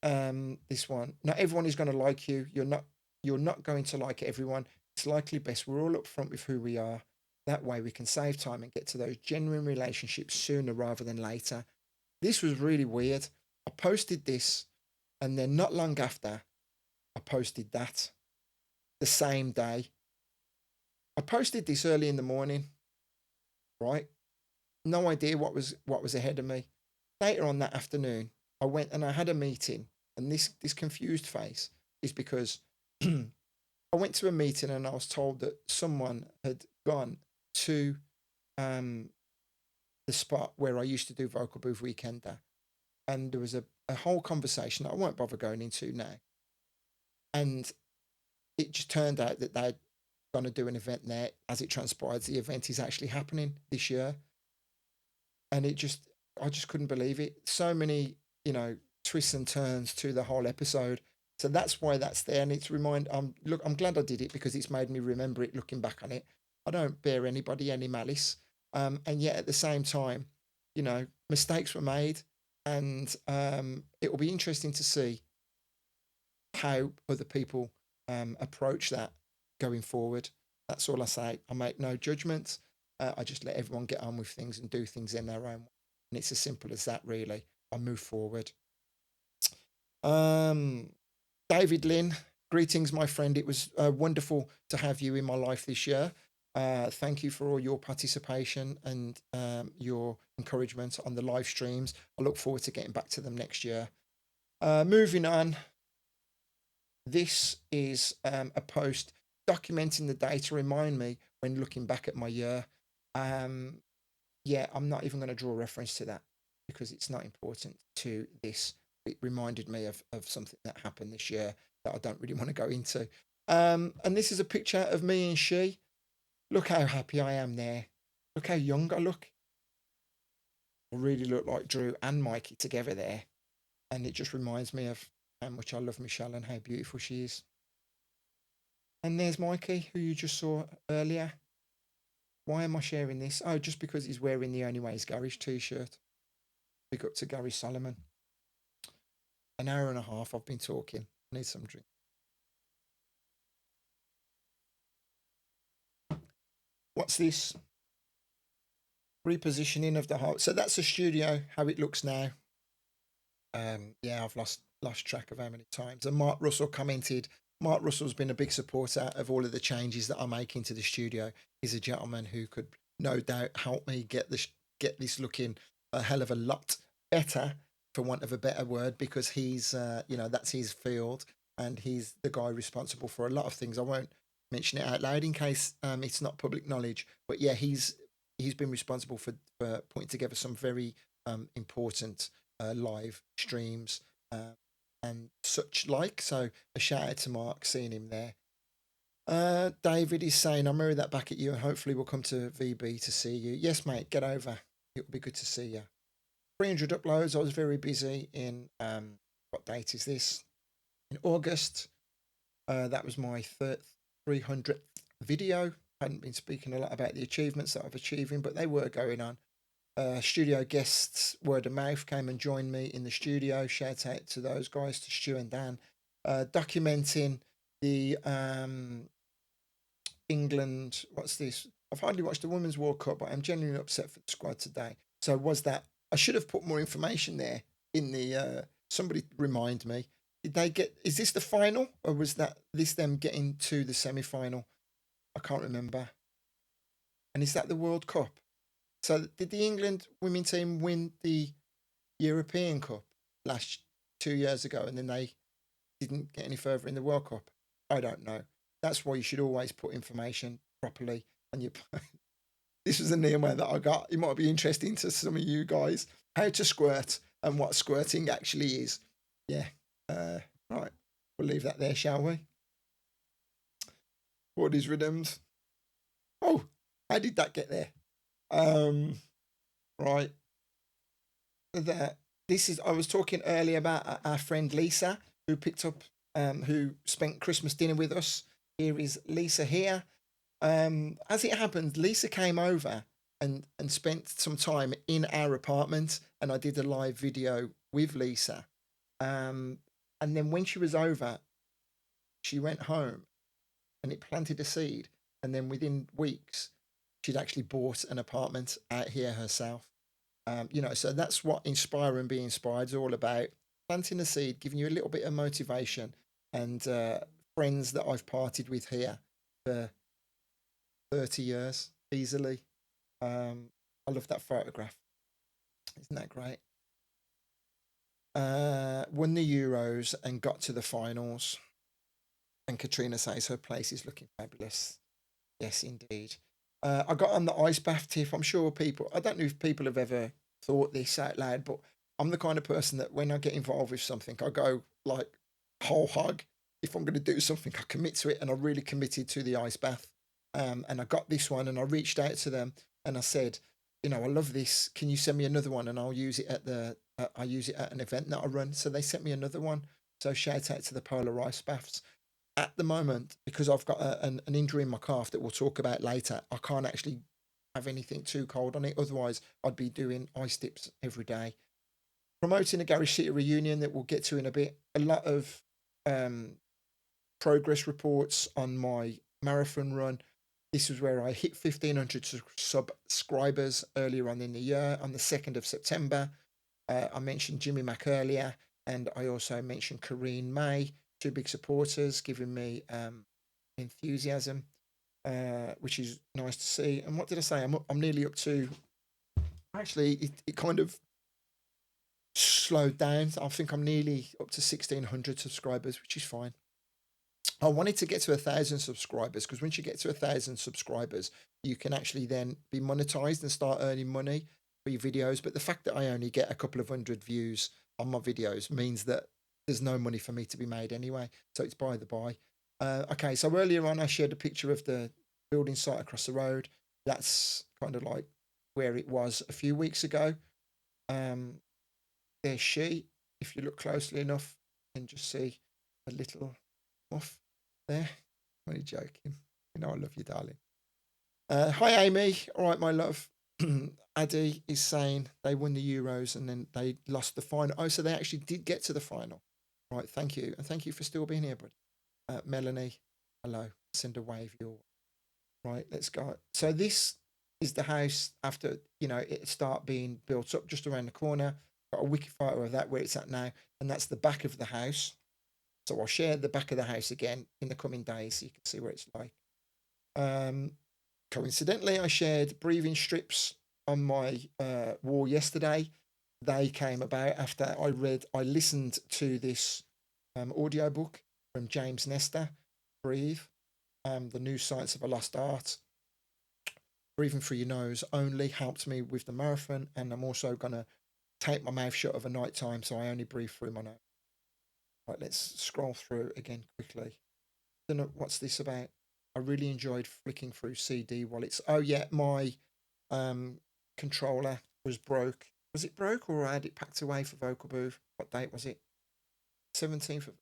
This one. Not everyone is going to like you. You're not going to like everyone. It's likely best we're all upfront with who we are. That way we can save time and get to those genuine relationships sooner rather than later. This was really weird. I posted this, and then not long after, I posted that the same day. I posted this early in the morning, right? No idea what was ahead of me. Later on that afternoon, I went and I had a meeting, and this confused face is because I went to a meeting and I was told that someone had gone to the spot where I used to do Vocal Booth Weekender, and there was a whole conversation that I won't bother going into now. And it just turned out that they'd going to do an event there. As it transpires, the event is actually happening this year, and I just couldn't believe it. So many, twists and turns to the whole episode. So that's why that's there, and it's I'm glad I did it because it's made me remember it. Looking back on it, I don't bear anybody any malice, and yet at the same time, mistakes were made, and it will be interesting to see how other people approach that going forward. That's all I say. I make no judgments. I just let everyone get on with things and do things in their own way. And it's as simple as that, really. I move forward. David Lynn, greetings, my friend. It was wonderful to have you in my life this year. Thank you for all your participation and your encouragement on the live streams. I look forward to getting back to them next year. Moving on. This is a post documenting the day to remind me when looking back at my year. Yeah, I'm not even going to draw reference to that because it's not important to this. It reminded me of something that happened this year that I don't really want to go into. And this is a picture of me and she. Look how happy I am there. Look how young I look. I really look like Drew and Mikey together there. And it just reminds me of how much I love Michelle and how beautiful she is. And there's Mikey, who you just saw earlier. Why am I sharing this? Oh, just because he's wearing the Only Way is Garage t-shirt. Big up to Gary Solomon. An hour and a half I've been talking. I need some drink. What's this? Repositioning of the whole. So that's a studio, how it looks now. Yeah, I've lost track of how many times. And Mark Russell commented. Mark Russell's been a big supporter of all of the changes that I make into the studio. He's a gentleman who could no doubt help me get this looking a hell of a lot better, for want of a better word, because he's that's his field and he's the guy responsible for a lot of things. I won't mention it out loud in case it's not public knowledge. But yeah, he's been responsible for putting together some very important live streams and such like. So a shout out to Mark, seeing him there. David is saying, I'll mirror that back at you and hopefully we'll come to VB to see you. Yes, mate, get over. It will be good to see you. 300 uploads. I was very busy in, what date is this? In August. That was my 300th video. I hadn't been speaking a lot about the achievements that I'm achieving, but they were going on. Studio guests, word of mouth, came and joined me in the studio. Shout out to those guys, to Stu and Dan, documenting the England. What's this? I've hardly watched the Women's World Cup, but I'm genuinely upset for the squad today. So was that? I should have put more information there in the. Somebody remind me. Did they get? Is this the final, or was that this them getting to the semi-final? I can't remember. And is that the World Cup? So did the England women team win the European Cup last 2 years ago, and then they didn't get any further in the World Cup? I don't know. That's why you should always put information properly on your. This was a Nemo that I got. It might be interesting to some of you guys how to squirt and what squirting actually is. Yeah. Right. We'll leave that there, shall we? What is rhythms? Oh, how did that get there? Right. This is. I was talking earlier about our friend Lisa, who picked up, who spent Christmas dinner with us. Here is Lisa here. As it happened, Lisa came over and spent some time in our apartment, and I did a live video with Lisa. And then when she was over, she went home, and it planted a seed. And then within weeks, she'd actually bought an apartment out here herself. So that's what Inspire and Be Inspired is all about. Planting a seed, giving you a little bit of motivation, and friends that I've partied with here for 30 years easily. I love that photograph. Isn't that great? Won the Euros and got to the finals. And Katrina says her place is looking fabulous. Yes, indeed. I got on the ice bath tip. I'm sure people, I don't know if people have ever thought this out loud, but I'm the kind of person that when I get involved with something, I go like whole hog. If I'm going to do something, I commit to it, and I really committed to the ice bath. And I got this one, and I reached out to them and I said, I love this. Can you send me another one? And I'll use it at I use it at an event that I run. So they sent me another one. So shout out to the Polar Ice Baths. At the moment, because I've got an injury in my calf that we'll talk about later, I can't actually have anything too cold on it. Otherwise, I'd be doing ice dips every day. Promoting a Garage City reunion that we'll get to in a bit. A lot of progress reports on my marathon run. This was where I hit 1,500 subscribers earlier on in the year, on the 2nd of September. I mentioned Jimmy Mack earlier, and I also mentioned Karine May, two big supporters, giving me enthusiasm, which is nice to see. And what did I say? I'm nearly up to. Actually, it kind of slowed down. I think I'm nearly up to 1,600 subscribers, which is fine. I wanted to get to 1,000 subscribers, because once you get to 1,000 subscribers, you can actually then be monetized and start earning money for your videos. But the fact that I only get a couple of hundred views on my videos means that there's no money for me to be made anyway. So it's by the by. Okay, so earlier on, I shared a picture of the building site across the road. That's kind of like where it was a few weeks ago. There's she. If you look closely enough, you can just see a little muff there. I'm only joking. I love you, darling. Hi, Amy. All right, my love. Addy is saying they won the Euros and then they lost the final. Oh, so they actually did get to the final. Right, thank you. And thank you for still being here, buddy. Melanie, hello. Send a wave your way. Right, let's go. So this is the house after, it start being built up just around the corner. Got a wiki photo of that where it's at now. And that's the back of the house. So I'll share the back of the house again in the coming days so you can see what it's like. Coincidentally, I shared breathing strips on my wall yesterday. They came about after I listened to this audiobook from James Nestor, Breathe. The New Science of a Lost Art. Breathing Through Your Nose Only helped me with the marathon, and I'm also going to tape my mouth shut over night time so I only breathe through my nose. Right, let's scroll through again quickly. Don't know what's this about. I really enjoyed flicking through CD wallets. Oh yeah, my um controller was broke. Was it broke or I had it packed away for Vocal Booth? What date was it? 17th of.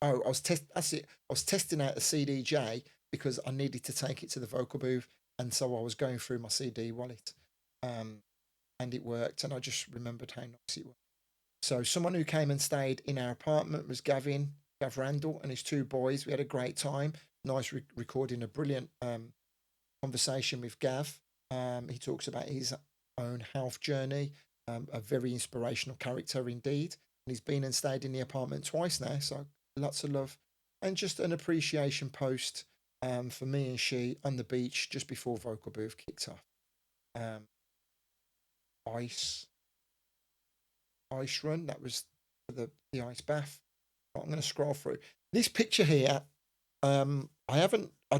Oh, I was that's it. I was testing out a CDJ because I needed to take it to the Vocal Booth, and so I was going through my CD wallet, um, and it worked. And I just remembered how nice it was. So someone who came and stayed in our apartment was Gav Randall, and his two boys. We had a great time. Nice recording a brilliant conversation with Gav. He talks about his own health journey, a very inspirational character indeed. And he's been and stayed in the apartment twice now, so lots of love. And just an appreciation post for me and she on the beach just before Vocal Booth kicked off. Um, ice, ice run, that was the ice bath. I'm going to scroll through this picture here. I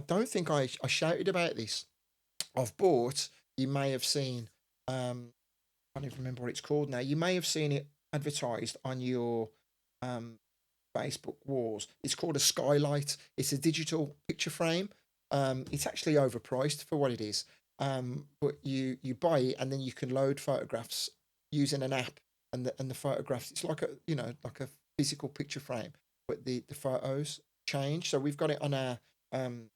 don't think I shouted about this. I've bought, you may have seen, I don't even remember what it's called now. You may have seen it advertised on your um, Facebook walls. It's called a skylight. It's a digital picture frame. It's actually overpriced for what it is. But you buy it and then you can load photographs using an app, and the photographs. It's like like a physical picture frame, but the photos change. So we've got it on our um,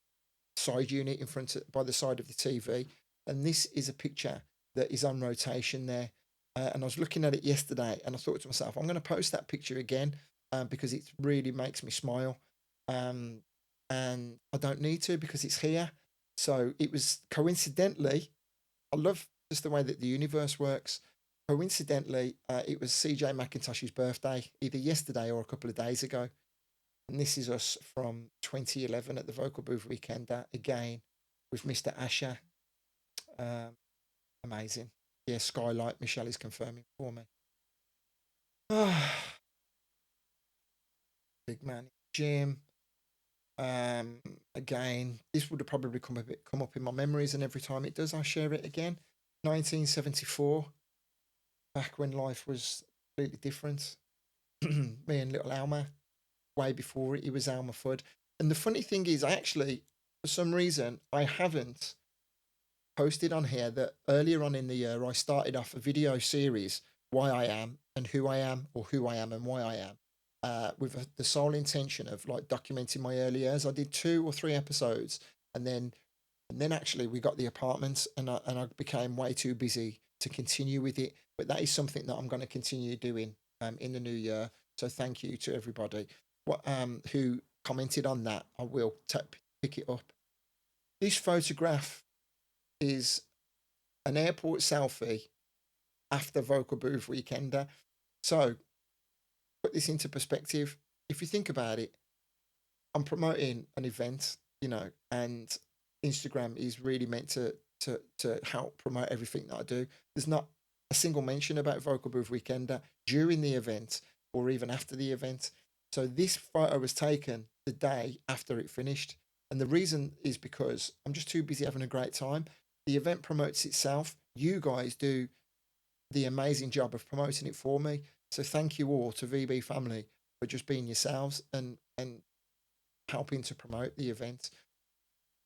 side unit in front by the side of the TV, and this is a picture that is on rotation there. And I was looking at it yesterday, and I thought to myself, I'm going to post that picture again because it really makes me smile. Um, and I don't need to because it's here. So it was coincidentally, I love just the way that the universe works. Coincidentally, it was CJ McIntosh's birthday either yesterday or a couple of days ago. And this is us from 2011 at the Vocal Booth Weekend again with Mr. Asher. Um, amazing. Yeah, Skylight, Michelle is confirming for me. Big man. Jim. Um, Again, this would have probably come up in my memories, and every time it does, I share it again. 1974, back when life was completely different. Me and little Alma, way before it was Alma Fudd. And the funny thing is, I actually, for some reason, I haven't posted on here that earlier on in the year, I started off a video series, Why I Am and Who I Am, or Who I Am and Why I Am, with the sole intention of like documenting my early years. I did 2 or 3 episodes, and then actually we got the apartment, and I became way too busy to continue with it. But that is something that I'm going to continue doing in the new year. So thank you to everybody who commented on that. I will pick it up. This photograph is an airport selfie after Vocal Booth Weekender. So put this into perspective. If you think about it, I'm promoting an event, and Instagram is really meant to help promote everything that I do. There's not a single mention about Vocal Booth Weekender during the event or even after the event. So this photo was taken the day after it finished. And the reason is because I'm just too busy having a great time. The event promotes itself. You guys do the amazing job of promoting it for me. So thank you all to VB family for just being yourselves and helping to promote the event.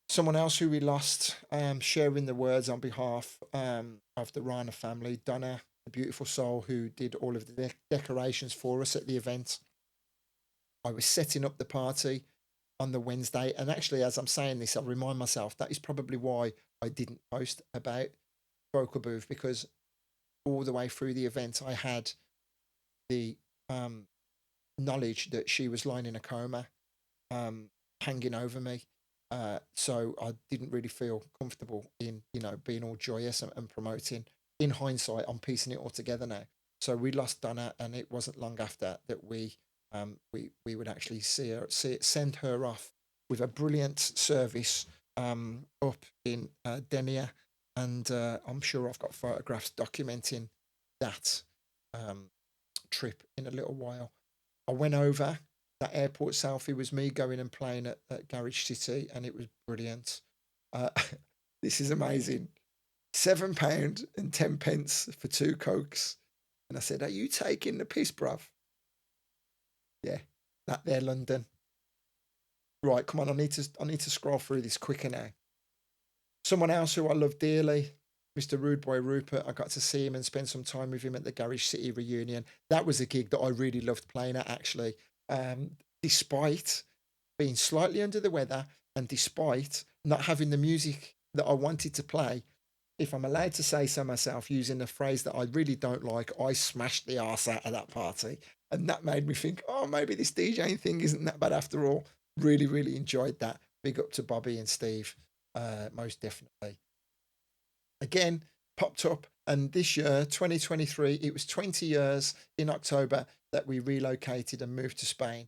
Someone else who we lost, sharing the words on behalf of the Rana family, Donna, the beautiful soul who did all of the decorations for us at the event. I was setting up the party on the Wednesday, and actually, as I'm saying this, I remind myself that is probably why I didn't post about Vocal Booth, because all the way through the event, I had the knowledge that she was lying in a coma, hanging over me. So I didn't really feel comfortable in, being all joyous and promoting. In hindsight, I'm piecing it all together now. So we lost Donna, and it wasn't long after that we would actually send her off with a brilliant service up in Denia, and I'm sure I've got photographs documenting that trip in a little while. I went over that airport selfie was me going and playing at Garage City, and it was brilliant. Uh, this is amazing. £7.10 for 2 Cokes. And I said, "Are you taking the piss, bruv?" Yeah, that there, London. Right, come on, I need to scroll through this quicker now. Someone else who I love dearly, Mr. Rude Boy Rupert. I got to see him and spend some time with him at the Garage City reunion. That was a gig that I really loved playing at, actually. Despite being slightly under the weather and despite not having the music that I wanted to play, if I'm allowed to say so myself, using a phrase that I really don't like, I smashed the arse out of that party. And that made me think, oh, maybe this DJing thing isn't that bad after all. Really, really enjoyed that. Big up to Bobby and Steve, most definitely. Again, popped up. And this year, 2023, it was 20 years in October that we relocated and moved to Spain.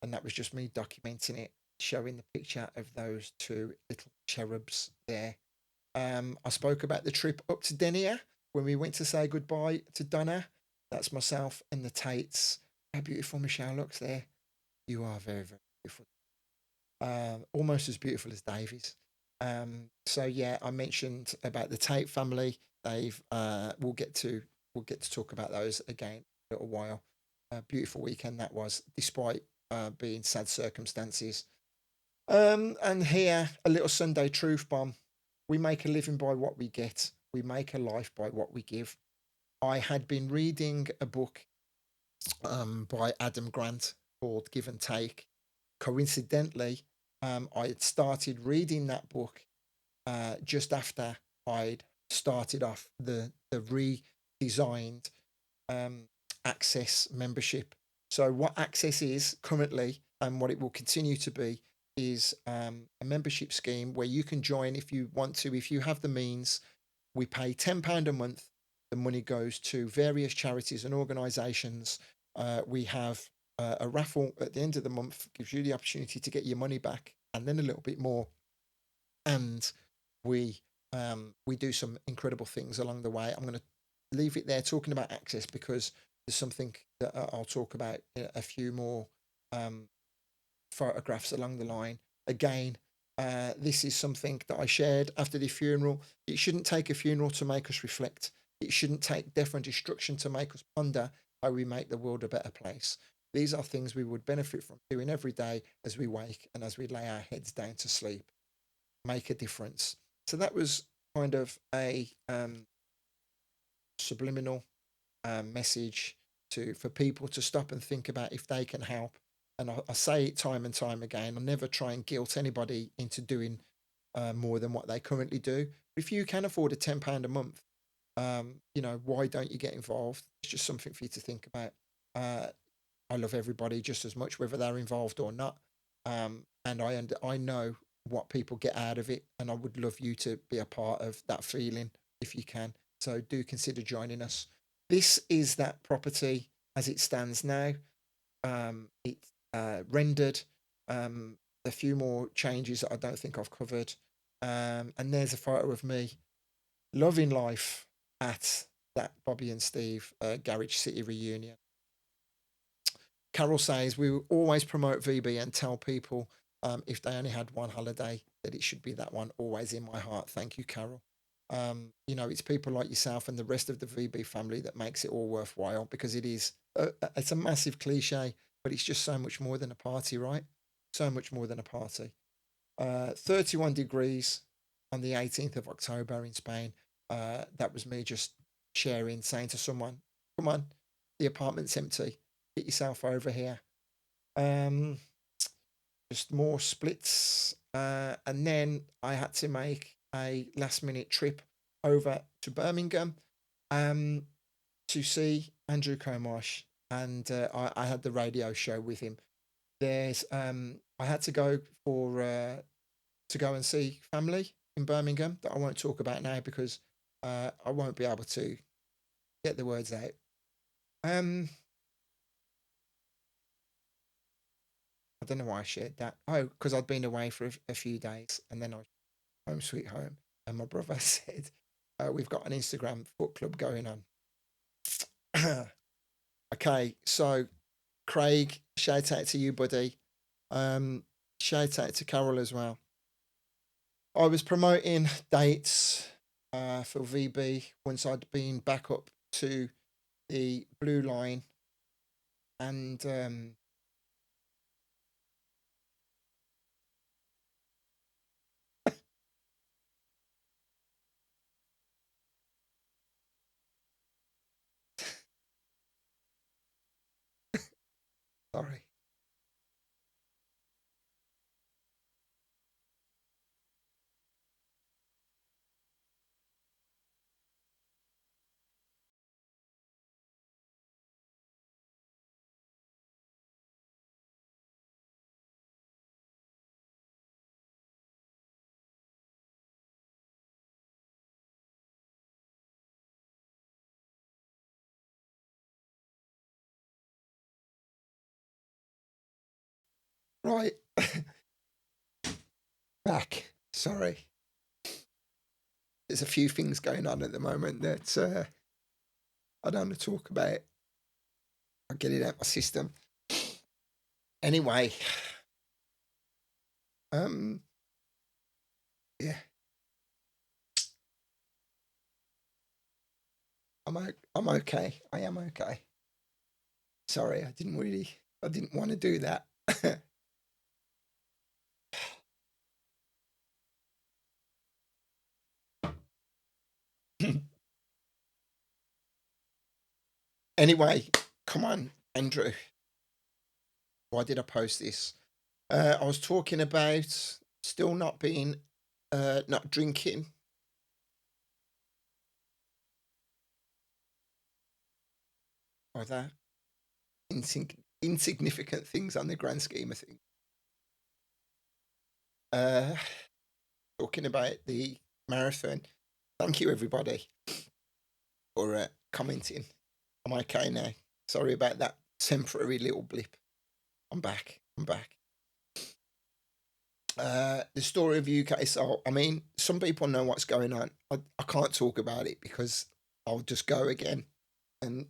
And that was just me documenting it, showing the picture of those two little cherubs there. I spoke about the trip up to Denia when we went to say goodbye to Donna. That's myself and the Tates. How beautiful Michelle looks there. You are very, very beautiful. Almost as beautiful as Davies. So yeah, I mentioned about the Tate family. They've we'll get to talk about those again in a little while. Beautiful weekend that was, despite being sad circumstances. And here, a little Sunday truth bomb. We make a living by what we get. We make a life by what we give. I had been reading a book by Adam Grant called Give and Take. Coincidentally, I had started reading that book just after I'd started off the redesigned um, Access membership. So, what Access is currently and what it will continue to be is a membership scheme where you can join if you want to, if you have the means. We pay £10 a month. The money goes to various charities and organisations. We have a raffle at the end of the month, gives you the opportunity to get your money back and then a little bit more. And we we do some incredible things along the way. I'm going to leave it there talking about Access because there's something that I'll talk about a few more um, photographs along the line. Again, this is something that I shared after the funeral. It shouldn't take a funeral to make us reflect. It shouldn't take death and destruction to make us ponder how we make the world a better place. These are things we would benefit from doing every day as we wake and as we lay our heads down to sleep. Make a difference. So that was kind of a subliminal message to for people to stop and think about if they can help. And I say it time and time again. I never try and guilt anybody into doing more than what they currently do. If you can afford a £10 a month, why don't you get involved? It's just something for you to think about. I love everybody just as much, whether they're involved or not. And I know what people get out of it, and I would love you to be a part of that feeling if you can. So do consider joining us. This is that property as it stands now. It's rendered. A few more changes that I don't think I've covered. And there's a photo of me loving life at that Bobby and Steve Garage City reunion. Carol says we will always promote VB and tell people if they only had one holiday that it should be that one. Always in my heart. Thank you, Carol. It's people like yourself and the rest of the VB family that makes it all worthwhile because it is. It's a massive cliche, but it's just so much more than a party, right? So much more than a party. 31 degrees on the 18th of October in Spain. That was me just sharing, saying to someone, "Come on, the apartment's empty. Get yourself over here." Um, just more splits, and then I had to make a last minute trip over to Birmingham um, to see Andrew Comarsh, and I had the radio show with him. I had to go to go and see family in Birmingham that I won't talk about now because I won't be able to get the words out. Um, I don't know why I shared that. Oh, because I'd been away for a few days and then I was home sweet home. And my brother said, we've got an Instagram foot club going on. Okay, so Craig, shout out to you, buddy. Shout out to Carol as well. I was promoting dates for VB once I'd been back up to the blue line, and sorry. Right. Back. Sorry. There's a few things going on at the moment that I don't want to talk about. I'll get it out my system. Anyway, yeah, I'm okay. I am okay. Sorry, I didn't want to do that. Anyway, come on, Andrew. Why did I post this? I was talking about still not being, not drinking. Or that insignificant things on the grand scheme of things. Uh, Talking about the marathon. Thank you, everybody, for commenting. I'm okay now. Sorry about that temporary little blip. I'm back. I'm back. The story of UK Soul. I mean, some people know what's going on. I can't talk about it because I'll just go again, and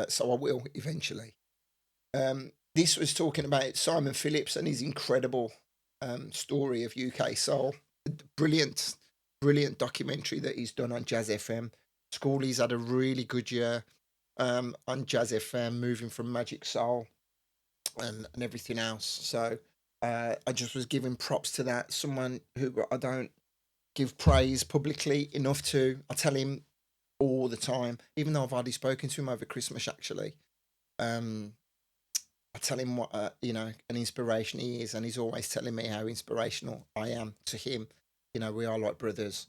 so I will eventually. This was talking about Simon Phillips and his incredible story of UK Soul. Brilliant, brilliant documentary that he's done on Jazz FM. Schoolie's had a really good year on Jazz FM, moving from Magic Soul and everything else. So I just was giving props to that. Someone who I don't give praise publicly enough to. I tell him all the time, even though I've already spoken to him over Christmas actually. I tell him what an inspiration he is, and he's always telling me how inspirational I am to him. We are like brothers.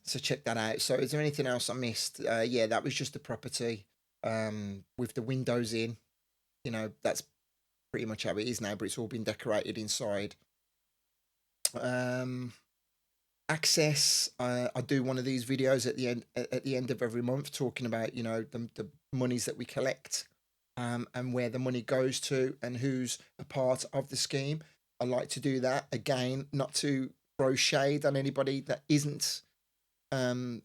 So check that out. So is there anything else I missed? Yeah, that was just the property with the windows in. That's pretty much how it is now, but it's all been decorated inside. Access. I do one of these videos at the end of every month, talking about the monies that we collect, and where the money goes to and who's a part of the scheme. I like to do that again, not to throw shade on anybody that isn't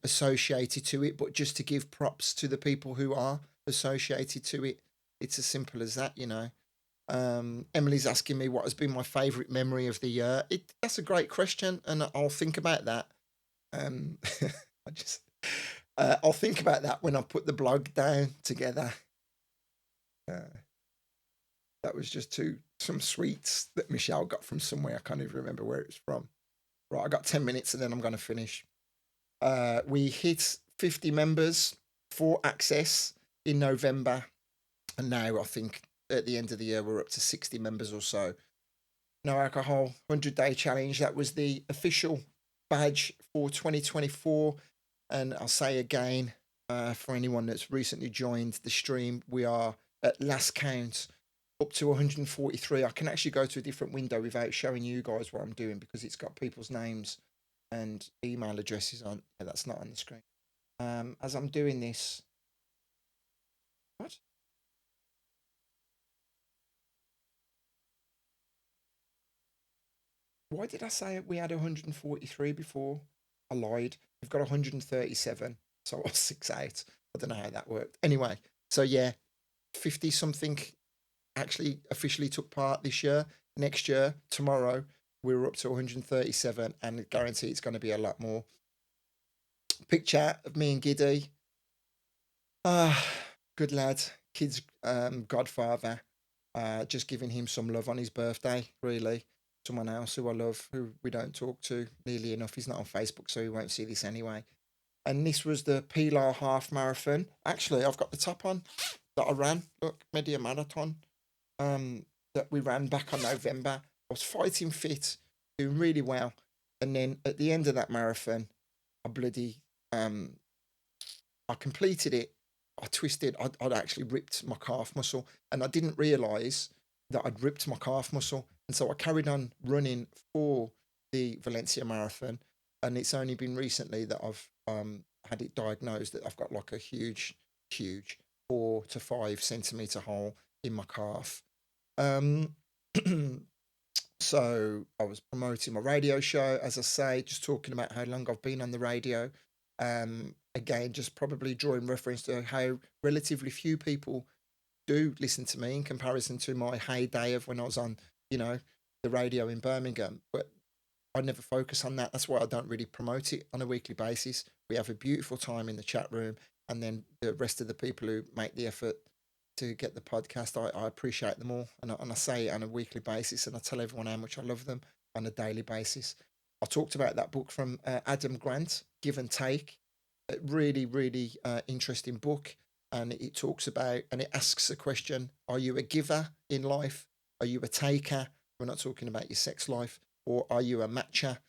associated to it, but just to give props to the people who are associated to it. It's as simple as that. Emily's asking me what has been my favourite memory of the year. That's a great question, and I'll think about that. I just I'll think about that when I put the blog down together. That was just some sweets that Michelle got from somewhere. I can't even remember where it was from. Right, I got 10 minutes and then I'm going to finish. We hit 50 members for Access in November, and now I think at the end of the year we're up to 60 members or so. No alcohol 100-day challenge. That was the official badge for 2024. And I'll say again, for anyone that's recently joined the stream, we are at last count up to 143. I can actually go to a different window without showing you guys what I'm doing because it's got people's names and email addresses on. Yeah, that's not on the screen. As I'm doing this, what? Why did I say we had 143 before? I lied. We've got 137, so I was 6 out. I don't know how that worked. Anyway, so yeah, 50 something actually officially took part this year. Next year, tomorrow, we were up to 137, and I guarantee it's going to be a lot more. Picture of me and Giddy. Ah, good lad. Kid's godfather. Just giving him some love on his birthday, really. Someone else who I love, who we don't talk to nearly enough. He's not on Facebook, so he won't see this anyway. And this was the Pilar Half Marathon. Actually, I've got the top on that I ran. Look, Media Marathon. That we ran back on November. I was fighting fit, doing really well, and then at the end of that marathon, I bloody I completed it. I twisted. I'd actually ripped my calf muscle, and I didn't realise that I'd ripped my calf muscle, and so I carried on running for the Valencia Marathon, and it's only been recently that I've had it diagnosed that I've got like a huge 4 to 5 centimeter hole in my calf. Um, so I was promoting my radio show, as I say, just talking about how long I've been on the radio. Again, just probably drawing reference to how relatively few people do listen to me in comparison to my heyday of when I was on, you know, the radio in Birmingham. But I never focus on that. That's why I don't really promote it on a weekly basis. We have a beautiful time in the chat room, and then the rest of the people who make the effort to get the podcast, I appreciate them all, and I say it on a weekly basis, and I tell everyone how much I love them on a daily basis. I talked about that book from Adam Grant, Give and Take, a really interesting book, and it talks about and it asks a question: Are you a giver in life? Are you a taker? We're not talking about your sex life, or are you a matcher?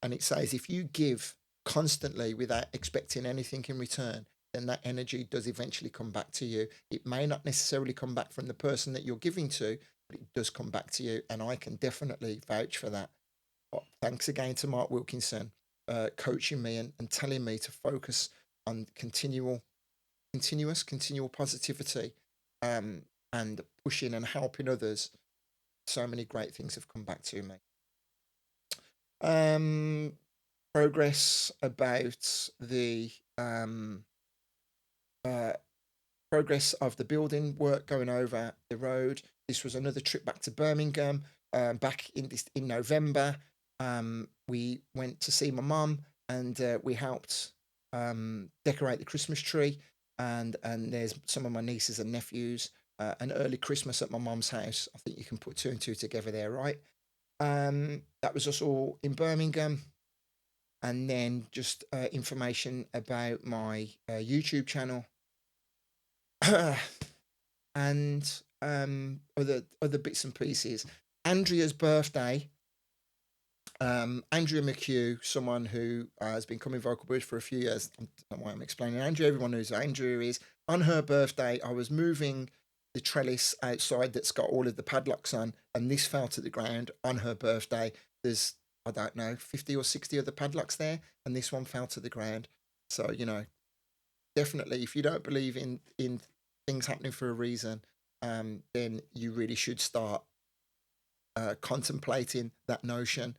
And it says if you give constantly without expecting anything in return, then that energy does eventually come back to you. It may not necessarily come back from the person that you're giving to, but it does come back to you. And I can definitely vouch for that. Thanks again to Mark Wilkinson, coaching me and telling me to focus on continual positivity, um, and pushing and helping others. So many great things have come back to me. Um, progress about the uh, progress of the building work going over the road. This was another trip back to Birmingham. Back in November, we went to see my mum, and we helped decorate the Christmas tree. And there's some of my nieces and nephews. An early Christmas at my mum's house. I think you can put two and two together there, right? That was us all in Birmingham, and then just information about my YouTube channel and other bits and pieces. Andrea's birthday. Andrea McHugh, someone who has been coming Vocal Bridge for a few years. I don't know why I'm explaining Andrea. Everyone knows who Andrea is. On her birthday, I was moving the trellis outside that's got all of the padlocks on, and this fell to the ground on her birthday. There's, I don't know, 50 or 60 other padlocks there, and this one fell to the ground. So, definitely, if you don't believe in things happening for a reason, then you really should start contemplating that notion.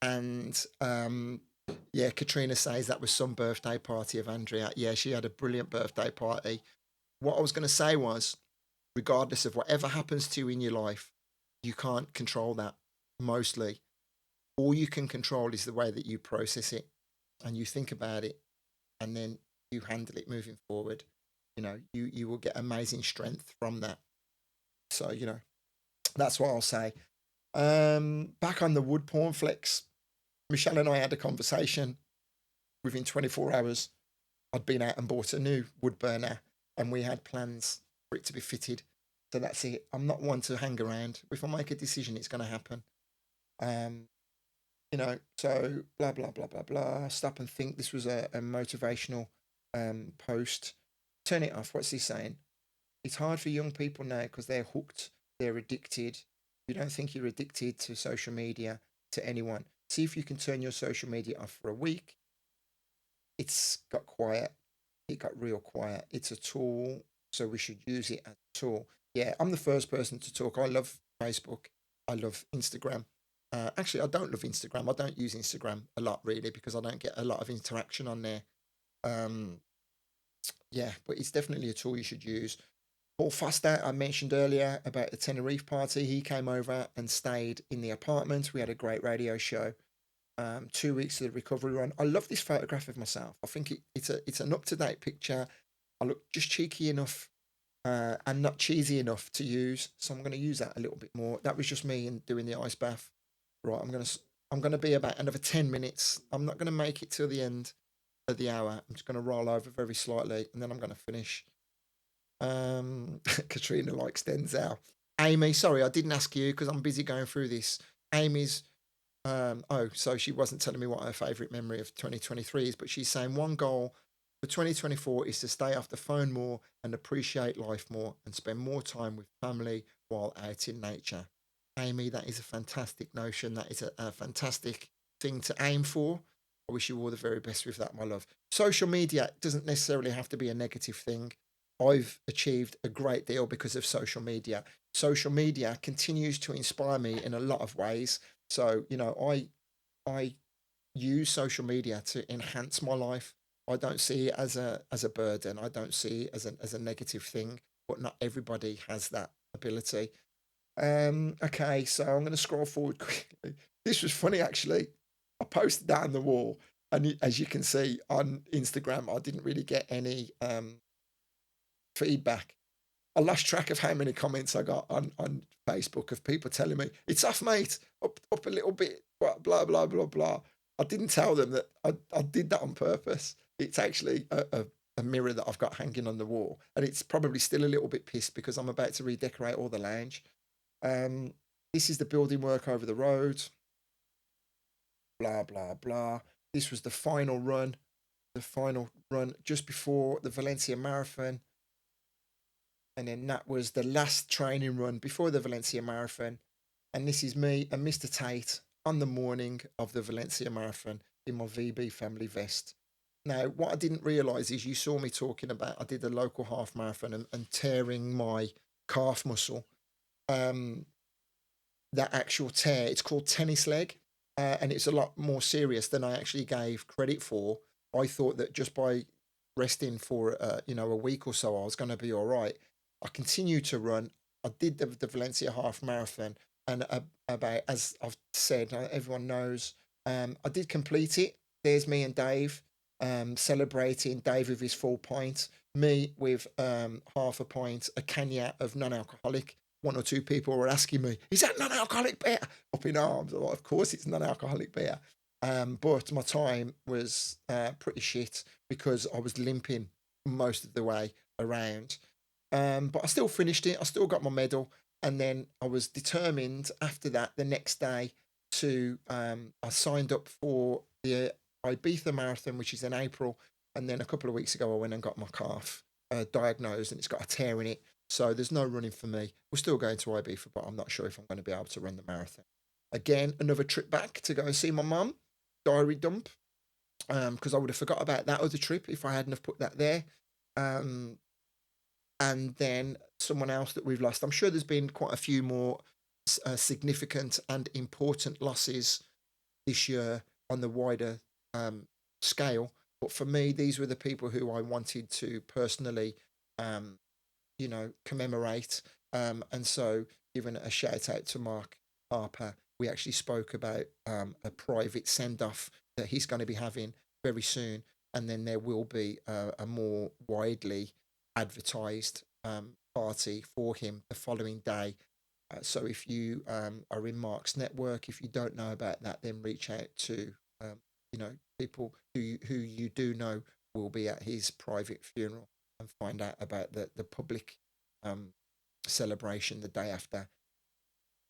And yeah, Katrina says that was some birthday party of Andrea. Yeah, she had a brilliant birthday party. What I was going to say was, regardless of whatever happens to you in your life, you can't control that mostly. All you can control is the way that you process it and you think about it, and then you handle it moving forward. You will get amazing strength from that. So, that's what I'll say. Back on the wood porn flex, Michelle and I had a conversation. Within 24 hours, I'd been out and bought a new wood burner, and we had plans for it to be fitted. So that's it. I'm not one to hang around. If I make a decision, it's going to happen. So blah, blah, blah, blah, blah. Stop and think. This was a motivational post. Turn it off. What's he saying? It's hard for young people now because they're hooked, they're addicted. You don't think you're addicted to social media, to anyone. See if you can turn your social media off for a week. It's got quiet. It got real quiet. It's a tool, so we should use it as a tool. Yeah, I'm the first person to talk. I love Facebook. I love Instagram. Actually, I don't love Instagram. I don't use Instagram a lot, really, because I don't get a lot of interaction on there. Yeah, but it's definitely a tool you should use. Paul Foster, I mentioned earlier about the Tenerife party. He came over and stayed in the apartment. We had a great radio show. 2 weeks of the recovery run. I love this photograph of myself. I think it's an up to date picture. I look just cheeky enough and not cheesy enough to use, so I'm going to use that a little bit more. That was just me in doing the ice bath. Right, I'm gonna be about another 10 minutes. I'm not going to make it till the end of the hour. I'm just going to roll over very slightly, and then I'm going to finish. Katrina likes Denzel. Amy, sorry, I didn't ask you because I'm busy going through this. Amy's oh, so she wasn't telling me what her favourite memory of 2023 is, but she's saying one goal for 2024 is to stay off the phone more and appreciate life more and spend more time with family while out in nature. Amy, that is a fantastic notion. That is a fantastic thing to aim for. I wish you all the very best with that, my love. Social media doesn't necessarily have to be a negative thing. I've achieved a great deal because of social media. Social media continues to inspire me in a lot of ways. So, I use social media to enhance my life. I don't see it as a burden. I don't see it as a negative thing, but not everybody has that ability. Okay, so I'm going to scroll forward quickly. This was funny actually. I posted that on the wall, and as you can see on Instagram, I didn't really get any feedback. I lost track of how many comments I got on Facebook of people telling me it's off, mate, up a little bit, blah blah blah blah. I didn't tell them that I did that on purpose. It's actually a mirror that I've got hanging on the wall, and it's probably still a little bit pissed because I'm about to redecorate all the lounge. Um, this is the building work over the road. Blah blah blah. This was the final run just before the Valencia Marathon. And then that was the last training run before the Valencia Marathon. And this is me and Mr. Tate on the morning of the Valencia Marathon in my VB family vest. Now, what I didn't realise is you saw me talking about I did the local half marathon and tearing my calf muscle. Um, that actual tear, it's called tennis leg, and it's a lot more serious than I actually gave credit for. I thought that just by resting for a week or so, I was going to be all right. I continued to run. I did the Valencia half marathon, and about as I've said, everyone knows, I did complete it. There's me and Dave celebrating. Dave with his full pint, me with half a pint, a canya of non-alcoholic. One or two people were asking me, "Is that non-alcoholic beer?" Up in arms. Well, of course, it's non-alcoholic beer. But my time was pretty shit because I was limping most of the way around. But I still finished it. I still got my medal, and then I was determined after that the next day to. I signed up for the Ibiza Marathon, which is in April, and then a couple of weeks ago I went and got my calf diagnosed, and it's got a tear in it. So there's no running for me. We're still going to Ibiza, but I'm not sure if I'm going to be able to run the marathon. Again, another trip back to go and see my mum. Diary dump, because I would have forgot about that other trip if I hadn't have put that there. Um, and then someone else that we've lost. I'm sure there's been quite a few more significant and important losses this year on the wider scale. But for me, these were the people who I wanted to personally, um, commemorate. And so, giving a shout out to Mark Harper, we actually spoke about a private send off that he's going to be having very soon. And then there will be a more widely advertised party for him the following day. So if you are in Mark's network, if you don't know about that, then reach out to um, people who you do know will be at his private funeral and find out about the public um, celebration the day after.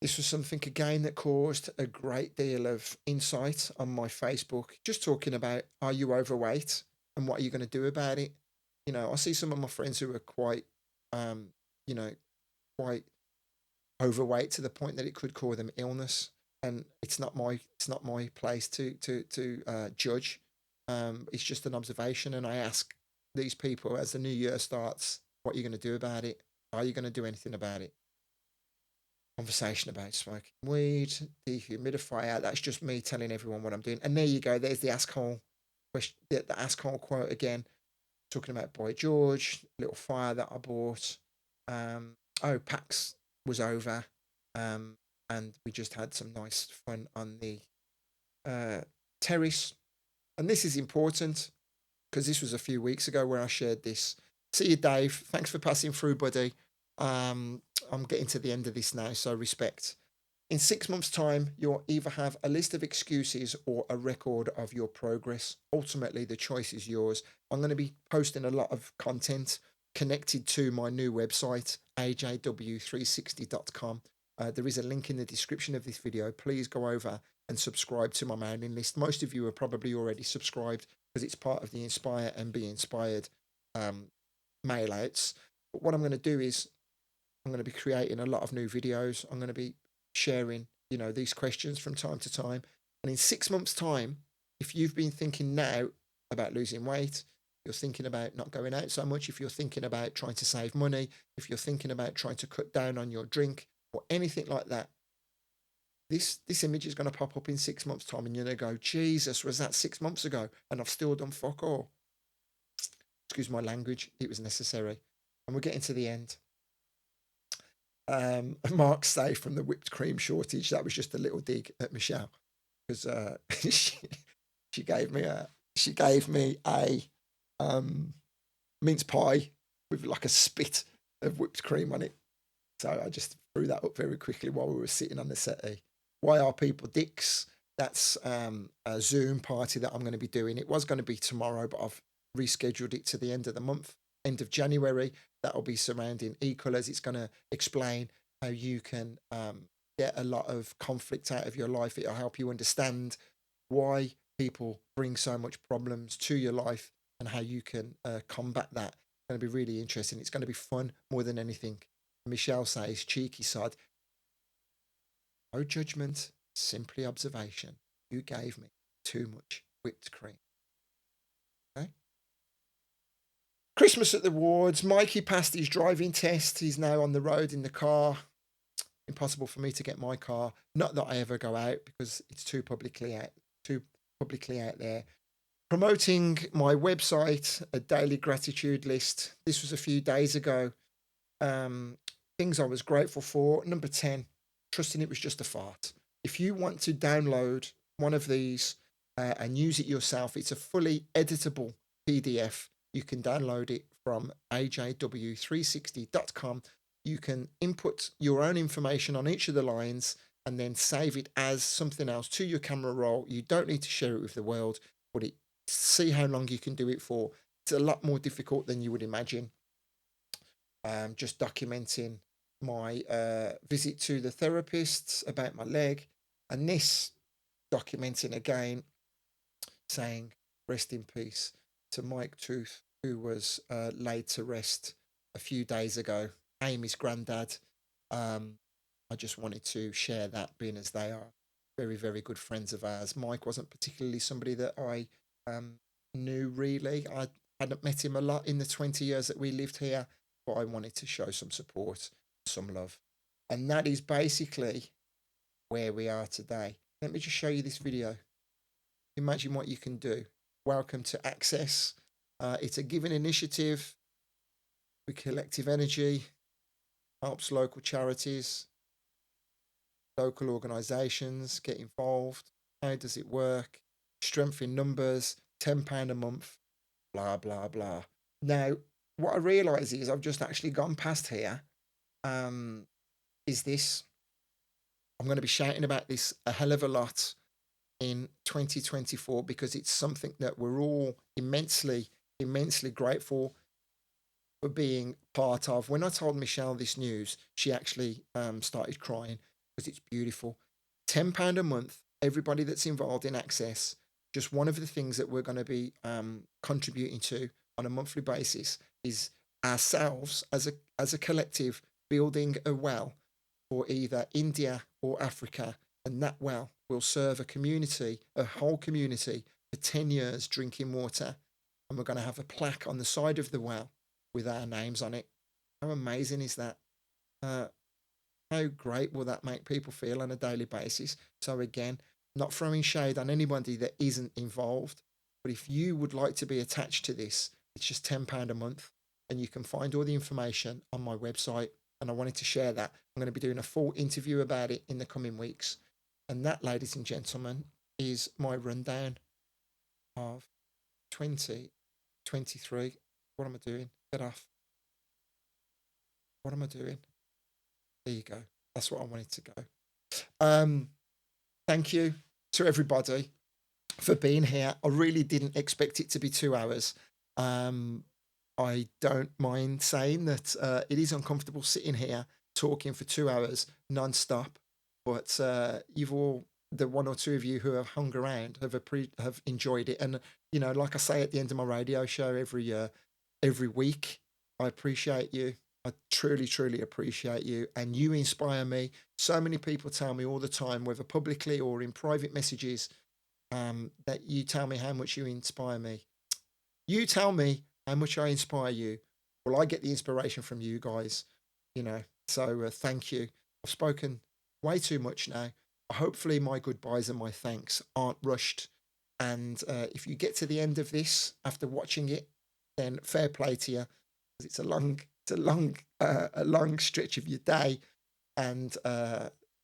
This was something again that caused a great deal of insight on my Facebook, just talking about are you overweight and what are you going to do about it? I see some of my friends who are quite, um, you know, quite overweight to the point that it could cause them illness, and it's not my place to judge. It's just an observation, and I ask these people as the new year starts, what are you going to do about it? Are you going to do anything about it? Conversation about smoking weed, dehumidifier. That's just me telling everyone what I'm doing. And there you go. There's the asshole question, the asshole quote again, talking about Boy George, little fire that I bought. Oh, PAX was over, um, and we just had some nice fun on the terrace. And this is important because this was a few weeks ago where I shared this. See you, Dave. Thanks for passing through, buddy. I'm getting to the end of this now, so respect. In 6 months' time, you'll either have a list of excuses or a record of your progress. Ultimately, the choice is yours. I'm going to be posting a lot of content connected to my new website, ajw360.com. There is a link in the description of this video. Please go over and subscribe to my mailing list. Most of you are probably already subscribed because it's part of the Inspire and Be Inspired mail outs. But what I'm going to do is I'm going to be creating a lot of new videos. I'm going to be sharing, these questions from time to time. And in 6 months' time, if you've been thinking now about losing weight, you're thinking about not going out so much, if you're thinking about trying to save money, if you're thinking about trying to cut down on your drink or anything like that, this image is going to pop up in 6 months' time, and you're going to go, Jesus, was that 6 months ago? And I've still done fuck all. Excuse my language. It was necessary. And we're getting to the end. Mark say from the whipped cream shortage, that was just a little dig at Michelle because she gave me a mince pie with like a spit of whipped cream on it. So I just threw that up very quickly while we were sitting on the settee. Why are people dicks? That's a Zoom party that I'm going to be doing. It was going to be tomorrow, but I've rescheduled it to the end of the month, end of January. That'll be surrounding e-colors. It's going to explain how you can get a lot of conflict out of your life. It'll help you understand why people bring so much problems to your life and how you can combat that. It's going to be really interesting. It's going to be fun more than anything. Michelle says, cheeky sod. No judgment, simply observation. You gave me too much whipped cream. Okay. Christmas at the wards. Mikey passed his driving test. He's now on the road in the car. Impossible for me to get my car. Not that I ever go out because it's too publicly out there. Promoting my website, a daily gratitude list. This was a few days ago. Things I was grateful for. Number 10, trusting it was just a fart. If you want to download one of these and use it yourself, it's a fully editable PDF. You can download it from ajw360.com. You can input your own information on each of the lines and then save it as something else to your camera roll. You don't need to share it with the world, but see how long you can do it for. It's a lot more difficult than you would imagine. Just documenting my visit to the therapist about my leg, and this documenting again, saying rest in peace to Mike Tooth, who was laid to rest a few days ago. Amy's granddad. I just wanted to share that, being as they are very, very good friends of ours. Mike wasn't particularly somebody that I knew really. I hadn't met him a lot in the 20 years that we lived here, but I wanted to show some support, some love. And that is basically where we are today. Let me just show you this video. Imagine what you can do. Welcome to Access. It's a given initiative with collective energy, helps local charities, local organisations get involved. How does it work? Strength in numbers, £10 a month, blah, blah, blah. Now, what I realise is I've just actually gone past here. Is this? I'm going to be shouting about this a hell of a lot in 2024 because it's something that we're all immensely, immensely grateful for being part of. When I told Michelle this news, she actually started crying because it's beautiful. £10 a month, everybody that's involved in Access, just one of the things that we're going to be contributing to on a monthly basis is ourselves as a collective building a well for either India or Africa, and that well will serve a community, a whole community, for 10 years drinking water. And we're going to have a plaque on the side of the well with our names on it. How amazing is that? How great will that make people feel on a daily basis? So again, not throwing shade on anybody that isn't involved, but if you would like to be attached to this, it's just £10 a month. and you can find all the information on my website. And I wanted to share that. I'm going to be doing a full interview about it in the coming weeks. And that, ladies and gentlemen, is my rundown of 2023. What am I doing? Get off. What am I doing? There you go. That's what I wanted to go. Thank you to everybody for being here. I really didn't expect it to be 2 hours. I don't mind saying that it is uncomfortable sitting here talking for 2 hours non-stop, but you've all, the one or two of you who have hung around, have enjoyed it. And like I say at the end of my radio show every week, I appreciate you. I truly, truly appreciate you, and you inspire me. So many people tell me all the time, whether publicly or in private messages, that you tell me how much you inspire me. You tell me how much I inspire you. Well, I get the inspiration from you guys, So thank you. I've spoken way too much now. Hopefully, my goodbyes and my thanks aren't rushed. And if you get to the end of this after watching it, then fair play to you. It's a long stretch of your day, and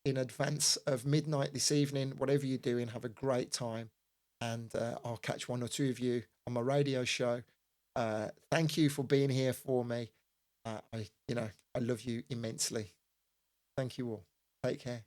in advance of midnight this evening, whatever you're doing, have a great time, and I'll catch one or two of you on my radio show. Thank you for being here for me. I love you immensely. Thank you all. Take care.